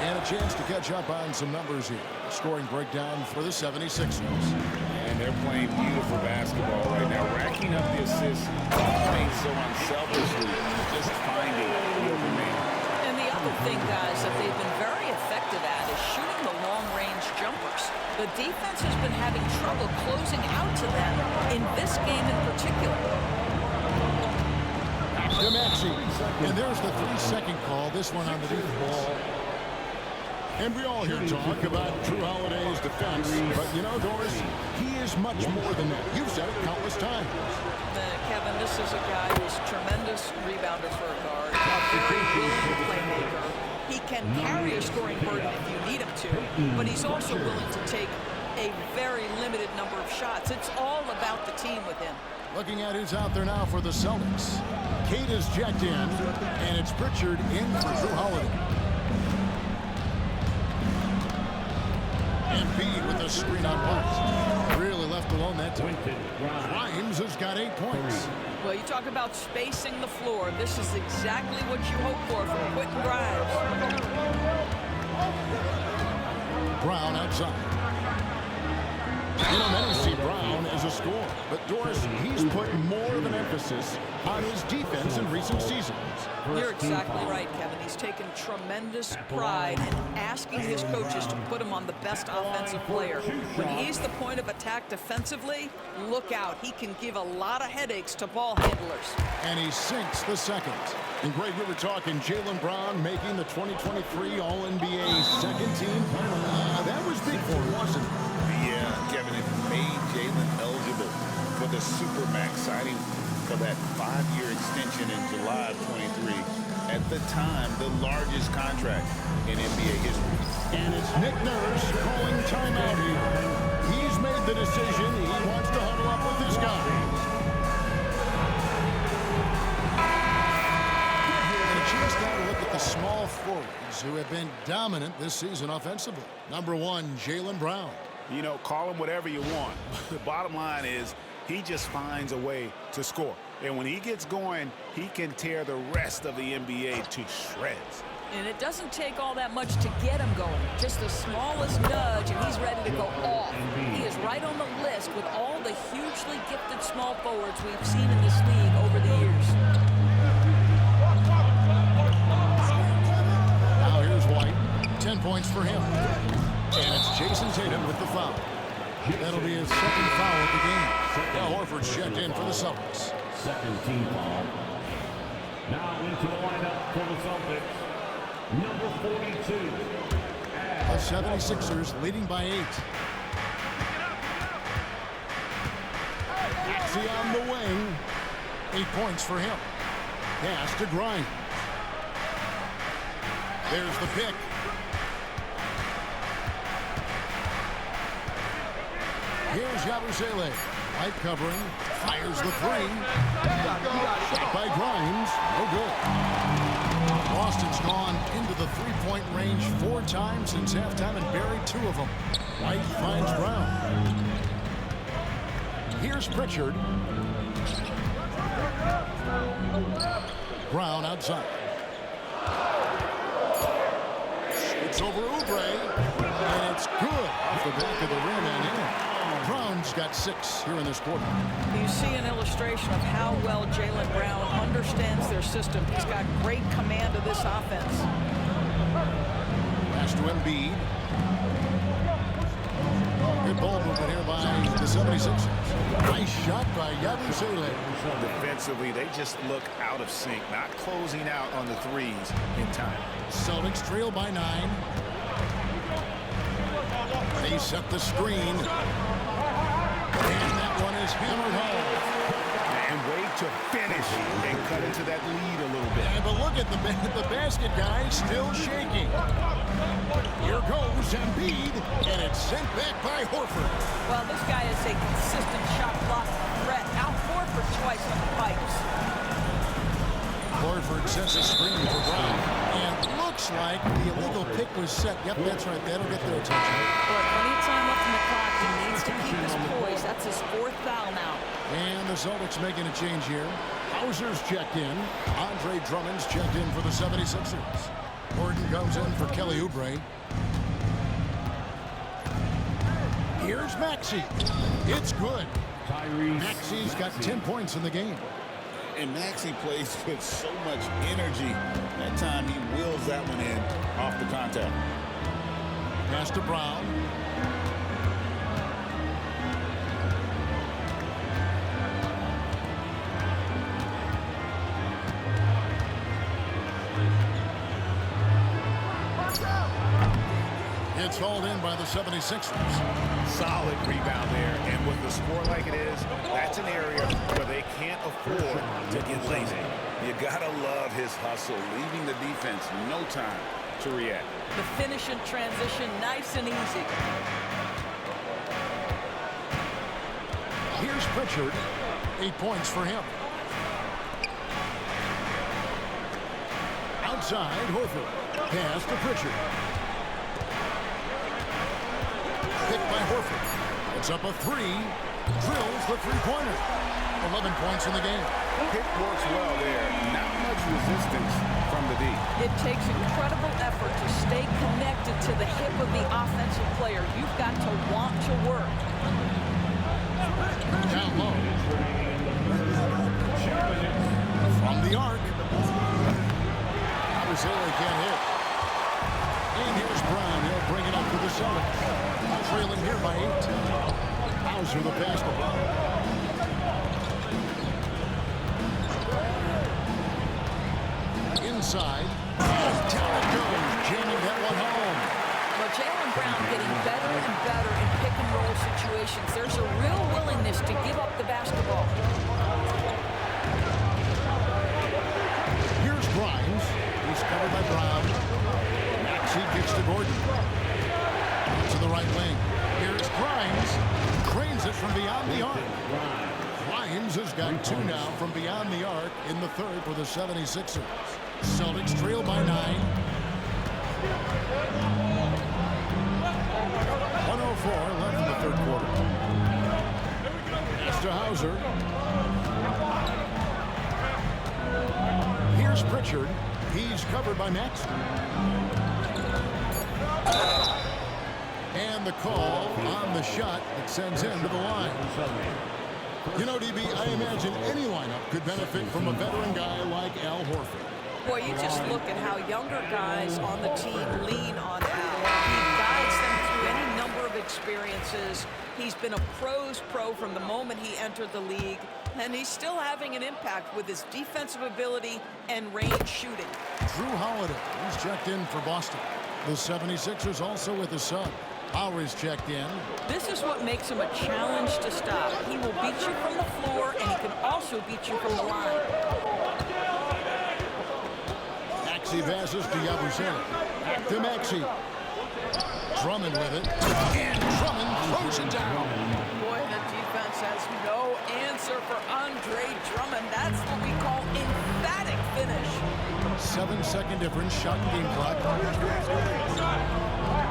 And a chance to catch up on some numbers here. Scoring breakdown for the 76ers. And they're playing beautiful basketball right now, racking up the assists, playing so unselfishly, just finding the open man. And the other thing, guys, that they've been very effective at is shooting the long-range jumpers. The defense has been having trouble closing out to them in this game in particular. To Maxey. And there's the 3-second call. This one on the defense. And we all hear talk about Drew Holiday's defense, but you know, Doris, he is much more than that. You've said it countless times. Kevin, this is a guy who's tremendous rebounder for a guard, a very willing playmaker. He can carry a scoring burden if you need him to, but he's also willing to take a very limited number of shots. It's all about the team with him. Looking at who's out there now for the Celtics. Cade is checked in, and it's Pritchard in for Drew Holiday. Embiid with a screen on White. Really left alone that time. Grimes has got 8 points. Well, you talk about spacing the floor. This is exactly what you hope for from Quentin Grimes. Brown outside. You know, many see Brown as a scorer, but Doris, he's put more of an emphasis on his defense in recent seasons. You're exactly right, Kevin. He's taken tremendous pride in asking his coaches to put him on the best offensive player. When he's the point of attack defensively, look out. He can give a lot of headaches to ball handlers. And he sinks the second. And Greg, we were talking Jaylen Brown making the 2023 All-NBA second team. That was big for him, wasn't it? Yeah, Kevin, it made Jaylen eligible for the Supermax signing for that 5-year extension in July of 23. At the time, the largest contract in NBA history. And it's Nick Nurse calling timeout here. He's made the decision. He wants to huddle up with his guys. And a chance now to look at the small forwards who have been dominant this season offensively. Number 1, Jaylen Brown. You know, call him whatever you want. The bottom line is he just finds a way to score. And when he gets going, he can tear the rest of the NBA to shreds. And it doesn't take all that much to get him going. Just the smallest nudge, and he's ready to go off. He is right on the list with all the hugely gifted small forwards we've seen in this league over the years. Now here's White. 10 points for him. And it's Jason Tatum with the foul. That'll be his second foul of the game. Now Horford's checked in for the Celtics. Second team foul. Now into the lineup for the Celtics, number 42. The 76ers leading by 8. Maxey on the wing. 8 points for him. Pass to Grimes. There's the pick. Here's Yabusele. White covering. Fires the 3. Shot by Grimes. No good. Boston's gone into the three-point range 4 times since halftime and buried 2 of them. White finds Brown. Here's Pritchard. Brown outside. It's over Oubre. And it's good off the back of the rim and in. Brown's got 6 here in this quarter. You see an illustration of how well Jaylen Brown understands their system. He's got great command of this offense. Pass to Embiid. Good ball movement here by the 76ers. Nice shot by Yabusele. Defensively, they just look out of sync, not closing out on the threes in time. Celtics trail by 9. They set the screen. And that one is hammered home. And wait to finish and cut into that lead a little bit. But look at the basket guy still shaking. Here goes Embiid, and it's sent back by Horford. Well, this guy is a consistent shot block threat. Out Horford twice on the pipes. Horford sets a screen for Brown. And looks like the illegal pick was set. Yep, that's right. That'll get their attention. But anytime left in the clock, he needs to keep his poise. That's his 4th foul now. And the Celtics making a change here. Hauser's checked in. Andre Drummond's checked in for the 76ers. Gordon comes in for Kelly Oubre. Here's Maxey. It's good. Maxey's got 10 points in the game. And Maxey plays with so much energy. That time he wheels that one in off the contact. Pass to Brown. It's hauled in by the 76ers. Solid rebound there. And with the score like it is, that's an area where they can't afford to get lazy. You gotta love his hustle, leaving the defense no time to react. The finish and transition, nice and easy. Here's Pritchard. 8 points for him. Outside, Horford. Pass to Pritchard. Picked by Horford. It's up a 3. Drills the three-pointer. 11 points in the game. Pick works well there. Not much resistance from the D. It takes incredible effort to stay connected to the hip of the offensive player. You've got to want to work. Down low. From the arc. Abusele can't hit. And here's Brown. He'll bring it up to the Celtics. Trailing here by 8. Hauser the basketball. Inside. Down it goes. Jamming that one home. Well, Jaylen Brown getting better and better in pick-and-roll situations. There's a real willingness to give up the basketball. Here's Grimes. He's covered by Brown. Maxey kicks to Gordon. To the right wing. Here's Grimes. Cranes it from beyond the arc. Grimes has got 2 now from beyond the arc in the third for the 76ers. Celtics trail by 9. 1:04 left in the third quarter. Pass to Hauser. Here's Pritchard. He's covered by Maxey. And the call on the shot that sends him to the line. You know, DB, I imagine any lineup could benefit from a veteran guy like Al Horford. Boy, you just look at how younger guys on the team lean on Al. He guides them through any number of experiences. He's been a pro's pro from the moment he entered the league, and he's still having an impact with his defensive ability and range shooting. Drew Holiday, he's checked in for Boston. The 76ers also with a sub. Lowry's checked in. This is what makes him a challenge to stop. He will beat you from the floor, and he can also beat you from the line. Maxey passes to Yabusele. To Maxey. Drummond with it. And Drummond throws it down. Boy, the defense has no answer for Andre Drummond. That's what we call emphatic finish. 7-second difference, shot and game clock.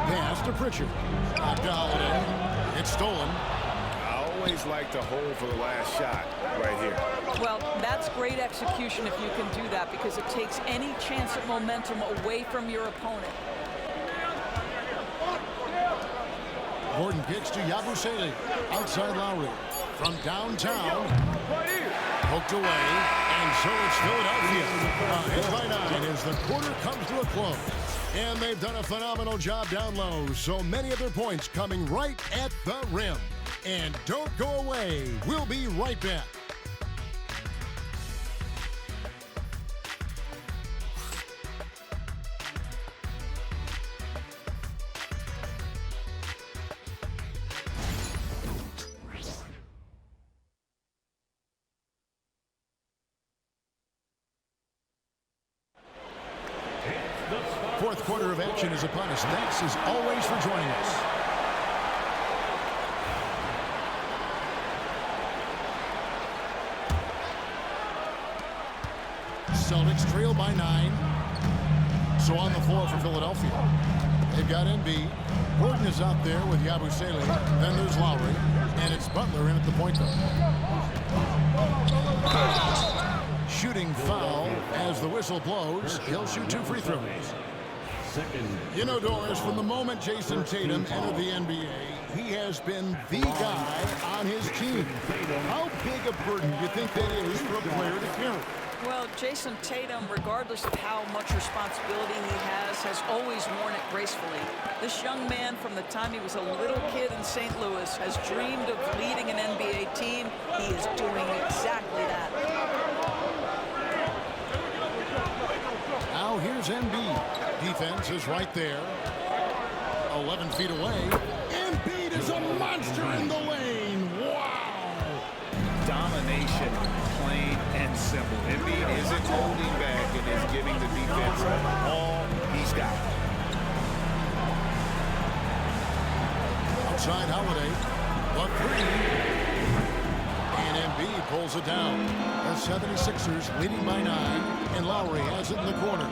Pass to Pritchard. Back to Holiday. It's stolen. I always like to hold for the last shot right here. Well, that's great execution if you can do that, because it takes any chance at momentum away from your opponent. Gordon kicks to Yabusele. Outside Lowry. From downtown. Poked away. And so it's Philadelphia. Hit by 9 as the quarter comes to a close. And they've done a phenomenal job down low. So many of their points coming right at the rim. And don't go away. We'll be right back. Fourth quarter of action is upon us. Thanks as always for joining us. Celtics trail by 9. So on the floor for Philadelphia. They've got Embiid. Gordon is out there with Yabusele. Then there's Lowry. And it's Butler in at the point guard. Shooting foul as the whistle blows. He'll shoot 2 free throws. You know, Doris, from the moment Jason Tatum entered the NBA, he has been the guy on his team. How big a burden do you think that is for a player to carry? Well, Jason Tatum, regardless of how much responsibility he has always worn it gracefully. This young man, from the time he was a little kid in St. Louis, has dreamed of leading an NBA team. He is doing exactly that. Now here's Embiid. Defense is right there. 11 feet away. Embiid is a monster in the lane. Wow! Domination, plain and simple. Embiid isn't holding back and is giving the defense all he's got. Outside Holiday. The 3. Embiid pulls it down. The 76ers leading by 9, and Lowry has it in the corner.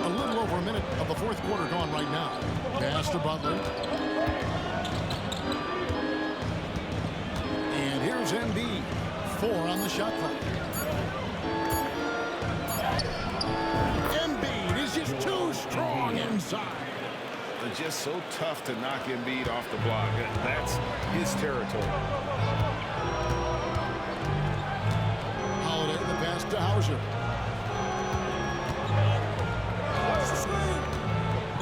A little over a minute of the fourth quarter gone right now. Pass to Butler. And here's Embiid. 4 on the shot clock. Embiid is just too strong inside. It's just so tough to knock Embiid off the block. That's his territory. Holiday, the pass to Hauser.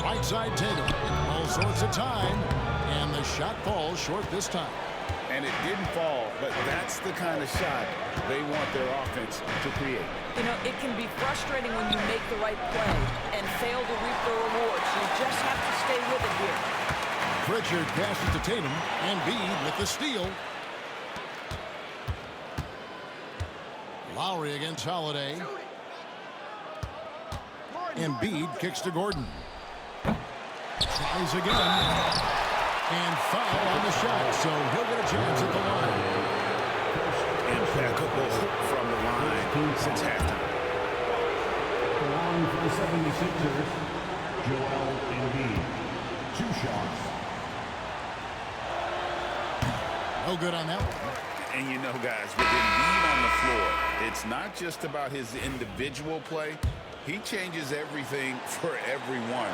Right side Tatum. All sorts of time. And the shot falls short this time. And it didn't fall, but that's the kind of shot they want their offense to create. You know, it can be frustrating when you make the right play and fail to reap the rewards. You just have to stay with it here. Pritchard passes to Tatum. Embiid with the steal. Lowry against Holiday. Embiid kicks to Gordon. Tries again. And foul on the shot, so he'll get a chance at the line. Impeccable from the line since halftime. The line for the 76ers, Joel Embiid. 2 shots. No good on that one. And you know, guys, with Embiid on the floor, it's not just about his individual play. He changes everything for everyone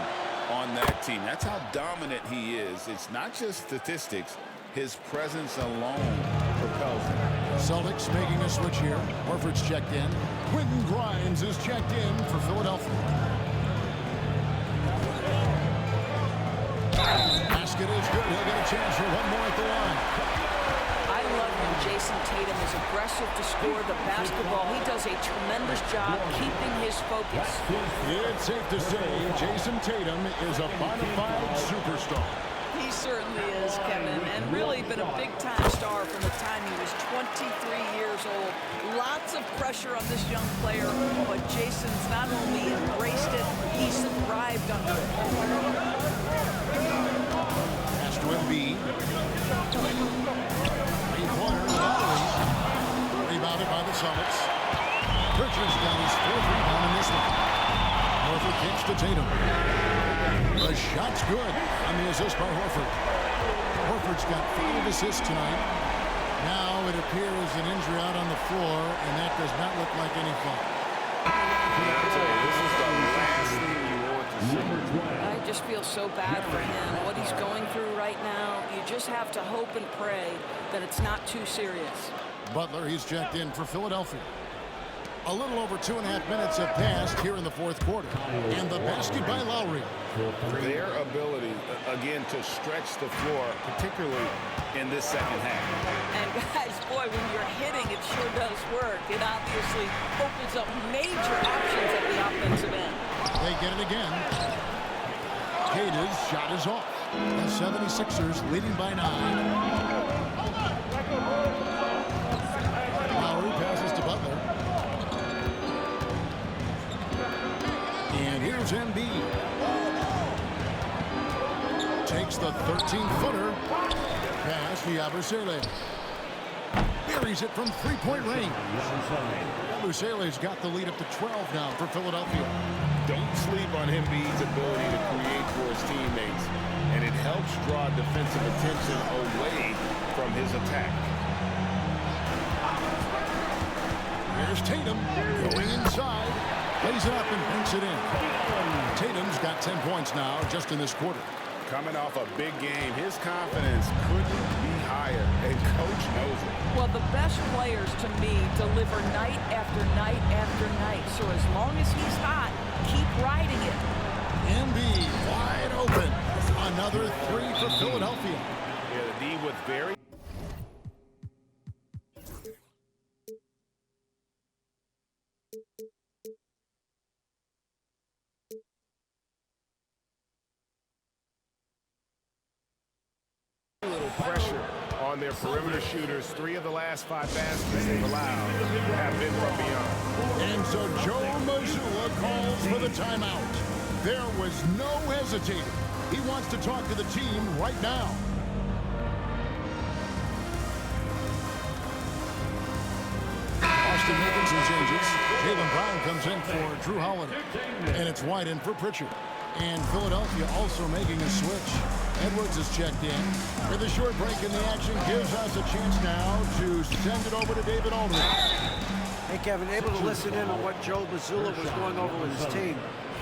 on that team. That's how dominant he is. It's not just statistics. His presence alone propels him. Celtics making a switch here. Horford's checked in. Quentin Grimes is checked in for Philadelphia. Basket is good. He'll get a chance for one more at the line. I love when Jason Tatum is aggressive to score the basketball. He does a tremendous job keeping his focus. It's safe to say Jason Tatum is a bona fide superstar. He certainly is, Kevin, and really been a big-time star from the time he was 23 years old. Lots of pressure on this young player, but Jason's not only embraced it, he's thrived under it. Pass to Embiid. Three-pointer, Lowry. Rebounded by the Celtics. Pritchard's got his 4th rebound in this one. Horford kicks to Tatum. The shot's good on the assist by Horford. Horford's got 5 assists tonight. Now it appears an injury out on the floor, and that does not look like any fun. This is the last thing you want to see. I just feel so bad for him. What he's going through right now, you just have to hope and pray that it's not too serious. Butler, he's checked in for Philadelphia. A little over 2.5 minutes have passed here in the fourth quarter. And the basket by Lowry. Their ability, again, to stretch the floor, particularly in this second half. And guys, boy, when you're hitting, it sure does work. It obviously opens up major options at the offensive end. They get it again. Kata's shot is off. The 76ers leading by 9. Lowry passes to Butler. And here's Embiid. Takes the 13-footer. Pass to Yabusele. Buries it from 3-point range. Yabusele's got the lead up to 12 now for Philadelphia. Don't sleep on Embiid's ability to create for his teammates, and it helps draw defensive attention away from his attack. Here's Tatum going inside. Lays it up and banks it in. Tatum's got 10 points now just in this quarter. Coming off a big game, his confidence couldn't be higher, and Coach knows it. Well, the best players, to me, deliver night after night after night. So as long as he's hot, keep riding it. Embiid wide open. Another 3 for Philadelphia. Yeah, the D was very... little pressure on their perimeter shooters. 3 of the last 5 baskets they've allowed have been from beyond. And so Joe Mazzulla calls for the timeout. There was no hesitating. He wants to talk to the team right now. Boston making some changes. Jaylen Brown comes in for Drew Holiday. And it's White in for Pritchard. And Philadelphia also making a switch. Edwards is checked in. With a short break in the action gives us a chance now to send it over to David Aldridge. Hey, Kevin, able to listen in on what Joe Mazzulla was going over with his team.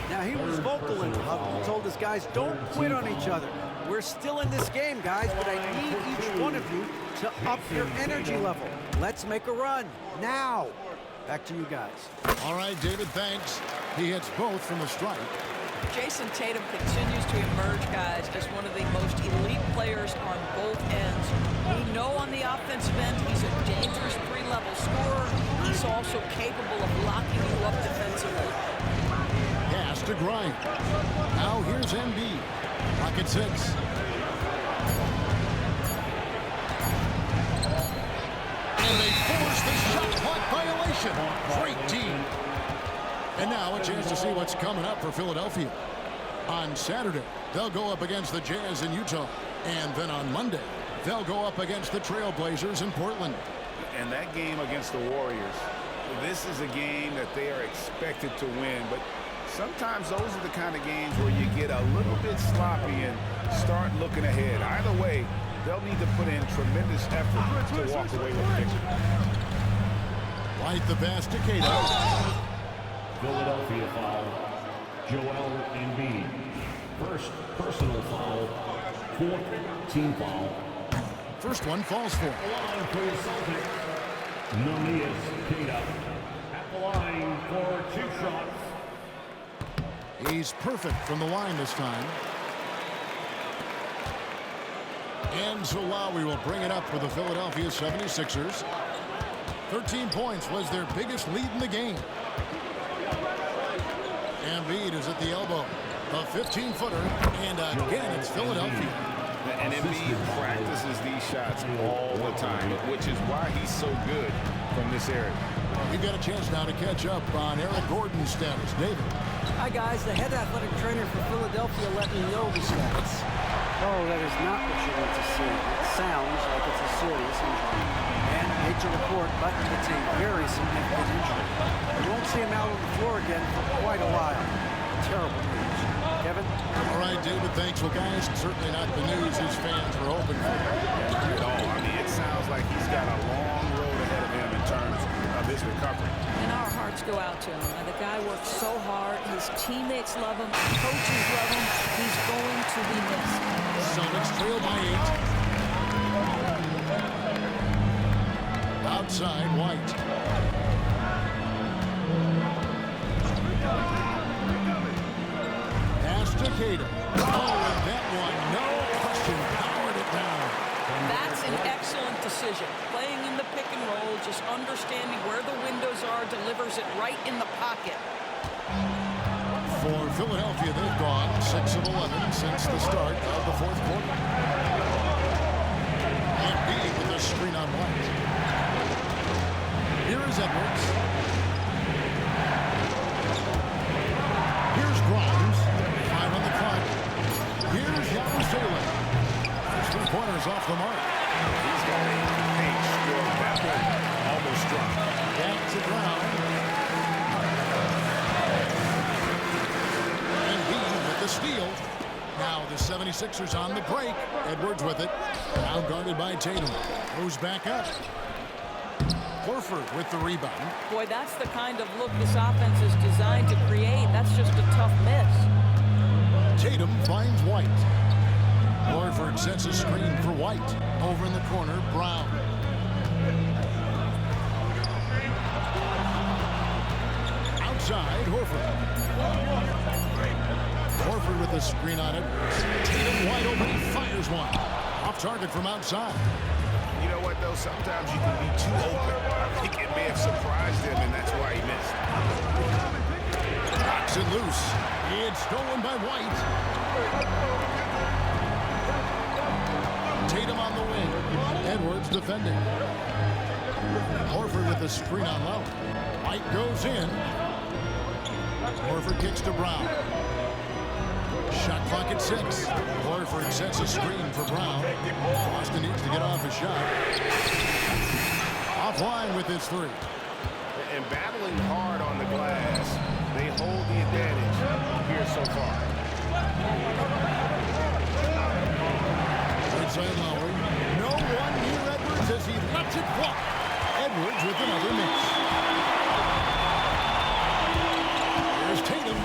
Now, he was vocal in the huddle. He told his guys, don't quit on each other. We're still in this game, guys, but I need each one of you to up your energy level. Let's make a run now. Back to you guys. All right, David, thanks. He hits both from the strike. Jason Tatum continues to emerge, guys, as one of the most elite players on both ends. We know on the offensive end he's a dangerous three-level scorer. He's also capable of locking you up defensively. Pass to Grimes. Now here's Embiid. Pocket 6. And they force the shot clock violation. Great team. And now a chance to see what's coming up for Philadelphia. On Saturday, they'll go up against the Jazz in Utah. And then on Monday, they'll go up against the Trailblazers in Portland. And that game against the Warriors, this is a game that they are expected to win. But sometimes those are the kind of games where you get a little bit sloppy and start looking ahead. Either way, they'll need to put in tremendous effort to walk away with a victory. Right the pass to Cato. Philadelphia foul, Joel Embiid. First personal foul, fourth team foul. First one falls for. Line for the Celtics, Neemias Queta. At the line for 2 shots. He's perfect from the line this time. And Zulawi will bring it up for the Philadelphia 76ers. 13 points was their biggest lead in the game. Embiid is at the elbow. A 15-footer, and again, it's Philadelphia. And Embiid practices these shots all the time, which is why he's so good from this area. We've got a chance now to catch up on Eric Gordon's status. David. Hi, guys. The head athletic trainer for Philadelphia let me know the stats. Oh, that is not what you want to see. It sounds like it's a serious injury. And hate to report, but it's a very significant injury. We won't see him out on the floor again for quite a while. Terrible news. Kevin? All right, David, thanks. Well, guys, certainly not the news his fans were hoping for. At all. I mean, it sounds like he's got a long road ahead of him in terms of his recovery. And our hearts go out to him. And the guy worked so hard. His teammates love him. Coaches love him. He's going to be missed. Celtics trail by 8. Outside, White. Pass to Cato. Oh, and that one, no question, powered it down. That's an excellent decision. Playing in the pick and roll, just understanding where the windows are, delivers it right in the pocket. For Philadelphia, they've gone 6 of 11 since the start of the fourth quarter. Embiid with a screen on White. Here is Edwards. Here's Grimes. 5 on the clock. Here's Yabusele. First 3 pointers off the mark. He's got a page score. That one almost dropped. Back to Brown. Embiid with the steal. Now the 76ers on the break. Edwards with it. Now guarded by Tatum. Moves back up. Horford with the rebound. Boy, that's the kind of look this offense is designed to create. That's just a tough miss. Tatum finds White. Horford sets a screen for White. Over in the corner, Brown. Outside, Horford. Horford with the screen on it. Tatum wide open, he fires one. Off target from outside. You know what, though? Sometimes you can be too open. I think it may have surprised him, and that's why he missed. Knocks it loose. It's stolen by White. Tatum on the wing. Edwards defending. Horford with the screen on low. White goes in. Horford kicks to Brown. Shot clock at 6. Horford sets a screen for Brown. Boston needs to get off a shot. Offline with his 3. and battling hard on the glass. They hold the advantage here so far. Inside Lowry. No one near Edwards as he lets it fly. Edwards with another miss. Here's Tatum.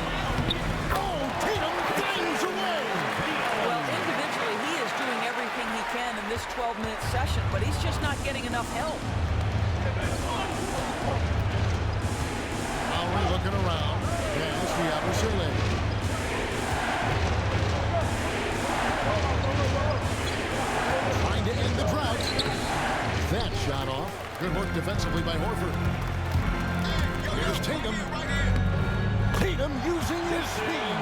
Oh, Tatum bangs away. Well, individually, he is doing everything he can in this 12-minute session, but he's just not getting enough help. Lowry looking around. Pass the opposite leg. Trying to end the drought. That shot off. Good work defensively by Horford. Here's Tatum. Tatum using his speed.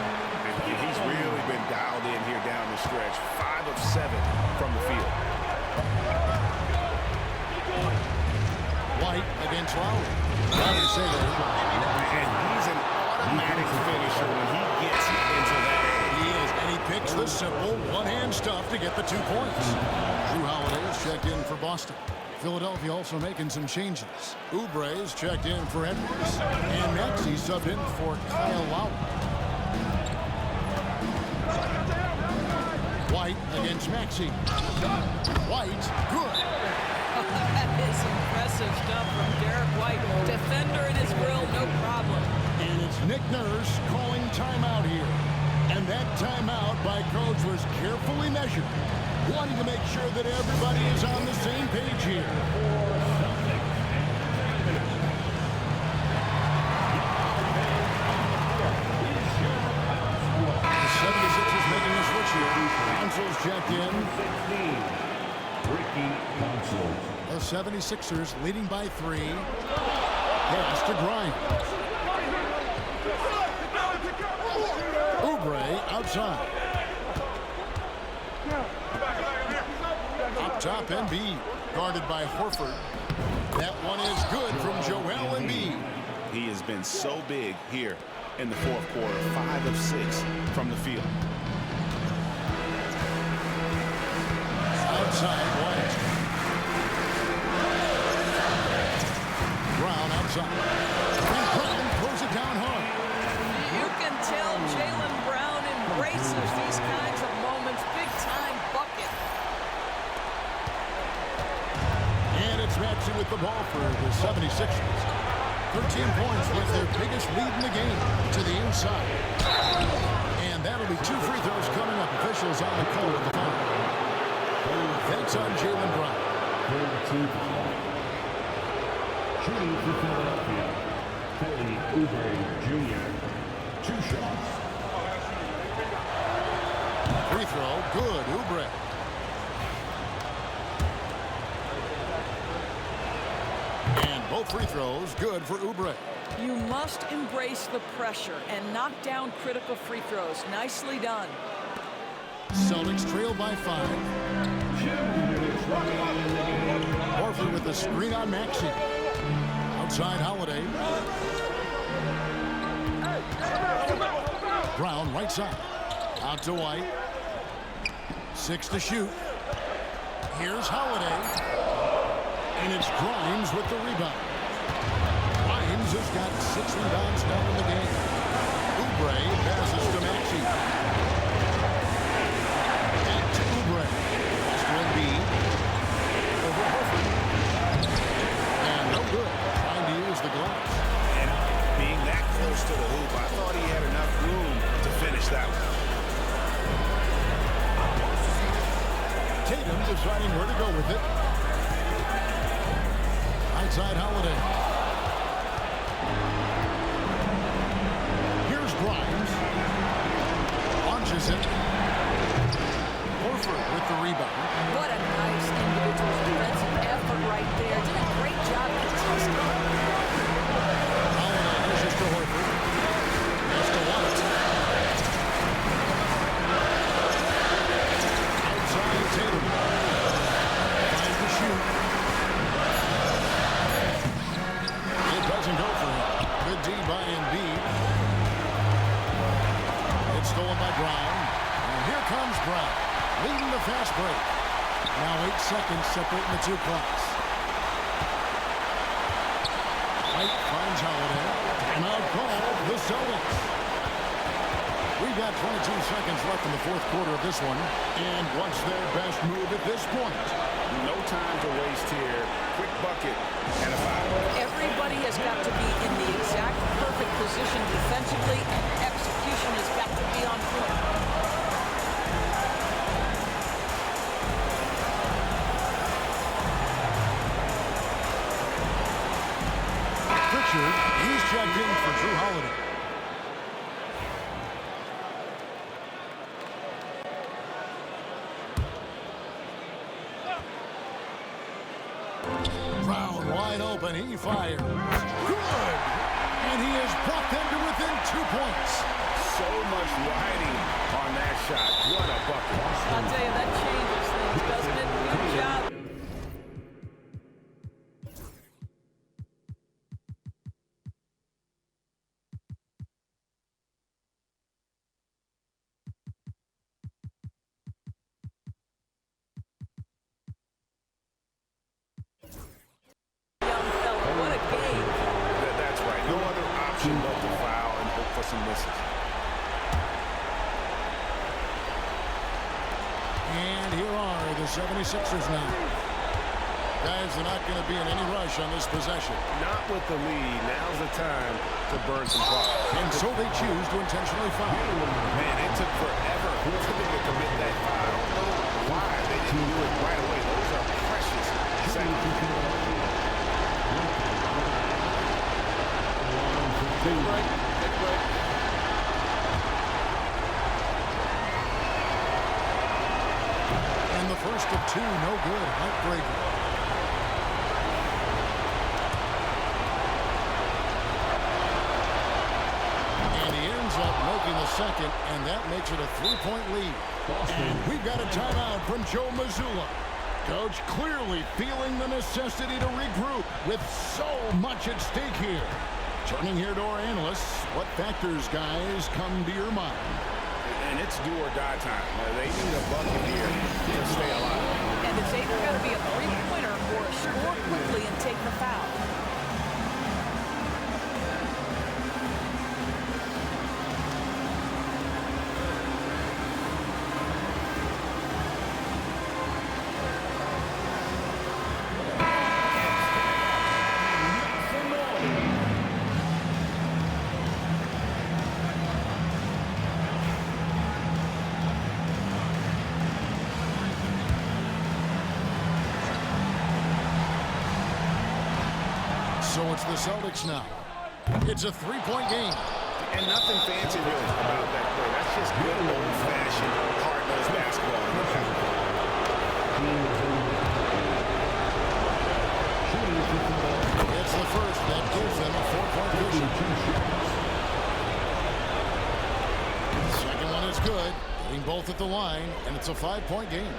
He's really been dialed in here down the stretch. 5 of 7 from the field. White against Lowry. Lowry saved it. And he's an automatic finisher when he gets into that area. He is, and he picks the simple one-hand stuff to get the 2 points. Drew Holiday is checked in for Boston. Philadelphia also making some changes. Oubre is checked in for Edwards. And Maxey subbed in for Kyle Lowry. White against Maxey. White, good. That is impressive stuff from Derek White. Defender in his grill, no problem. And it's Nick Nurse calling timeout here. And that timeout by coach was carefully measured, wanting to make sure that everybody is on the same page here. The 76ers making a switch here. Council's checked in. Ricky Council. The 76ers leading by 3. Pass to Grimes. Oubre outside. Up top, Embiid, guarded by Horford. That one is good from Joel Embiid. He has been so big here in the fourth quarter. 5 of 6 from the field. Outside, White. Brown outside. And Brown throws it down hard. You can tell Jaylen Brown embraces these kinds of moments. Big-time bucket. And it's Maxey with the ball for the 76ers. 13 points was their biggest lead in the game to the inside. And that'll be 2 free throws coming up. Officials on the call of the foul. That's on Jaylen Brown. Shooting for Philadelphia, Kelly Oubre Jr. 2 shots. Free throw, good, Oubre. And both free throws, good for Oubre. You must embrace the pressure and knock down critical free throws. Nicely done. Celtics trail by 5. Horford with the screen on Maxey. Outside Holiday. Brown right side. Out to White. 6 to shoot. Here's Holiday. And it's Grimes with the rebound. Grimes has got 6 rebounds now in the game. Oubre passes to Maxey. Back to Oubre. Pass to Embiid. Over Horford. And no good. Trying to use the glass. And being that close to the hoop, I thought he had enough room to finish that one. Tatum deciding where to go with it. Outside Holiday. Here's Grimes. Launches it. Horford with the rebound. What a nice individual defensive effort right there. Did a great job contesting. Holiday pushes to Horford. Pass to White. Outside Tatum. Trying to shoot. It doesn't go for him. Good D by Embiid. It's stolen by Brown. And here comes Brown, leading the fast break. Now 8 seconds separating the 2 clocks. Height finds Holiday. And out called the Celtics. We've got 22 seconds left in the fourth quarter of this one. And what's their best move at this point? No time to waste here. Quick bucket and a foul. Everybody has got to be in the exact perfect position defensively, and execution has got to be on point. Pritchard, he's checked in for Drew Holiday. Brown wide open, he fires. Good! And he has brought them to within 2 points. So much riding on that shot. What a bucket. I'll tell you, that changes things, doesn't it? Good job. That's right. No other option but to foul and hope for some misses. And here are the 76ers now. Guys, they're not going to be in any rush on this possession. Not with the lead. Now's the time to burn some clock. And so they choose to intentionally foul. Man, it took forever for them to commit that foul. I don't know why they didn't do it right away. Those are precious seconds. Take a break. And the first of two, no good. Heartbreaker. And he ends up making the second, and that makes it a 3-point lead. And we've got a timeout from Joe Mazzulla. Coach clearly feeling the necessity to regroup with so much at stake here. Turning here to our analysts, what factors, guys, come to your mind? And it's do or die time. They need a bucket here to stay alive. And it's either got to be a three-pointer or score quickly and take the foul. So it's the Celtics now. It's a 3-point game. And nothing fancy really about that play. That's just good old-fashioned, hard-nosed basketball. It's the first that gives them a 4-point cushion. The second one is good, hitting both at the line, and it's a 5-point game.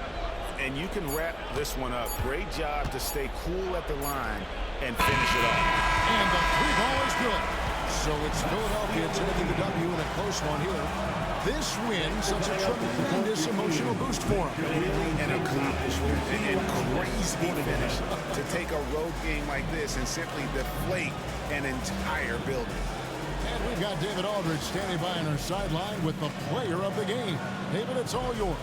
And you can wrap this one up. Great job to stay cool at the line and finish it off. And the three ball is good. So it's Philadelphia taking the W in a close one here. This win sets a tremendous emotional boost for them. Really an accomplishment and crazy finish to take a road game like this and simply deflate an entire building. And we've got David Aldridge standing by on our sideline with the player of the game. David, it's all yours.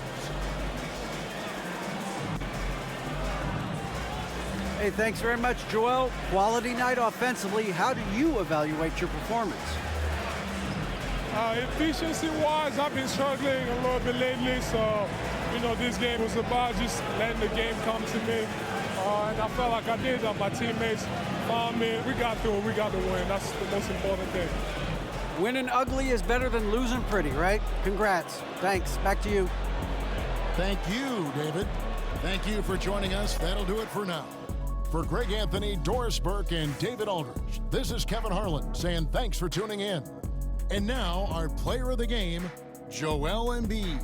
Hey, thanks very much, Joel. Quality night offensively. How do you evaluate your performance? Efficiency-wise, I've been struggling a little bit lately, so, this game was about just letting the game come to me. And I felt like I did that. My teammates found me. We got through it. We got the win. That's the most important thing. Winning ugly is better than losing pretty, right? Congrats. Thanks. Back to you. Thank you, David. Thank you for joining us. That'll do it for now. For Greg Anthony, Doris Burke, and David Aldridge, this is Kevin Harlan saying thanks for tuning in. And now, our player of the game, Joel Embiid.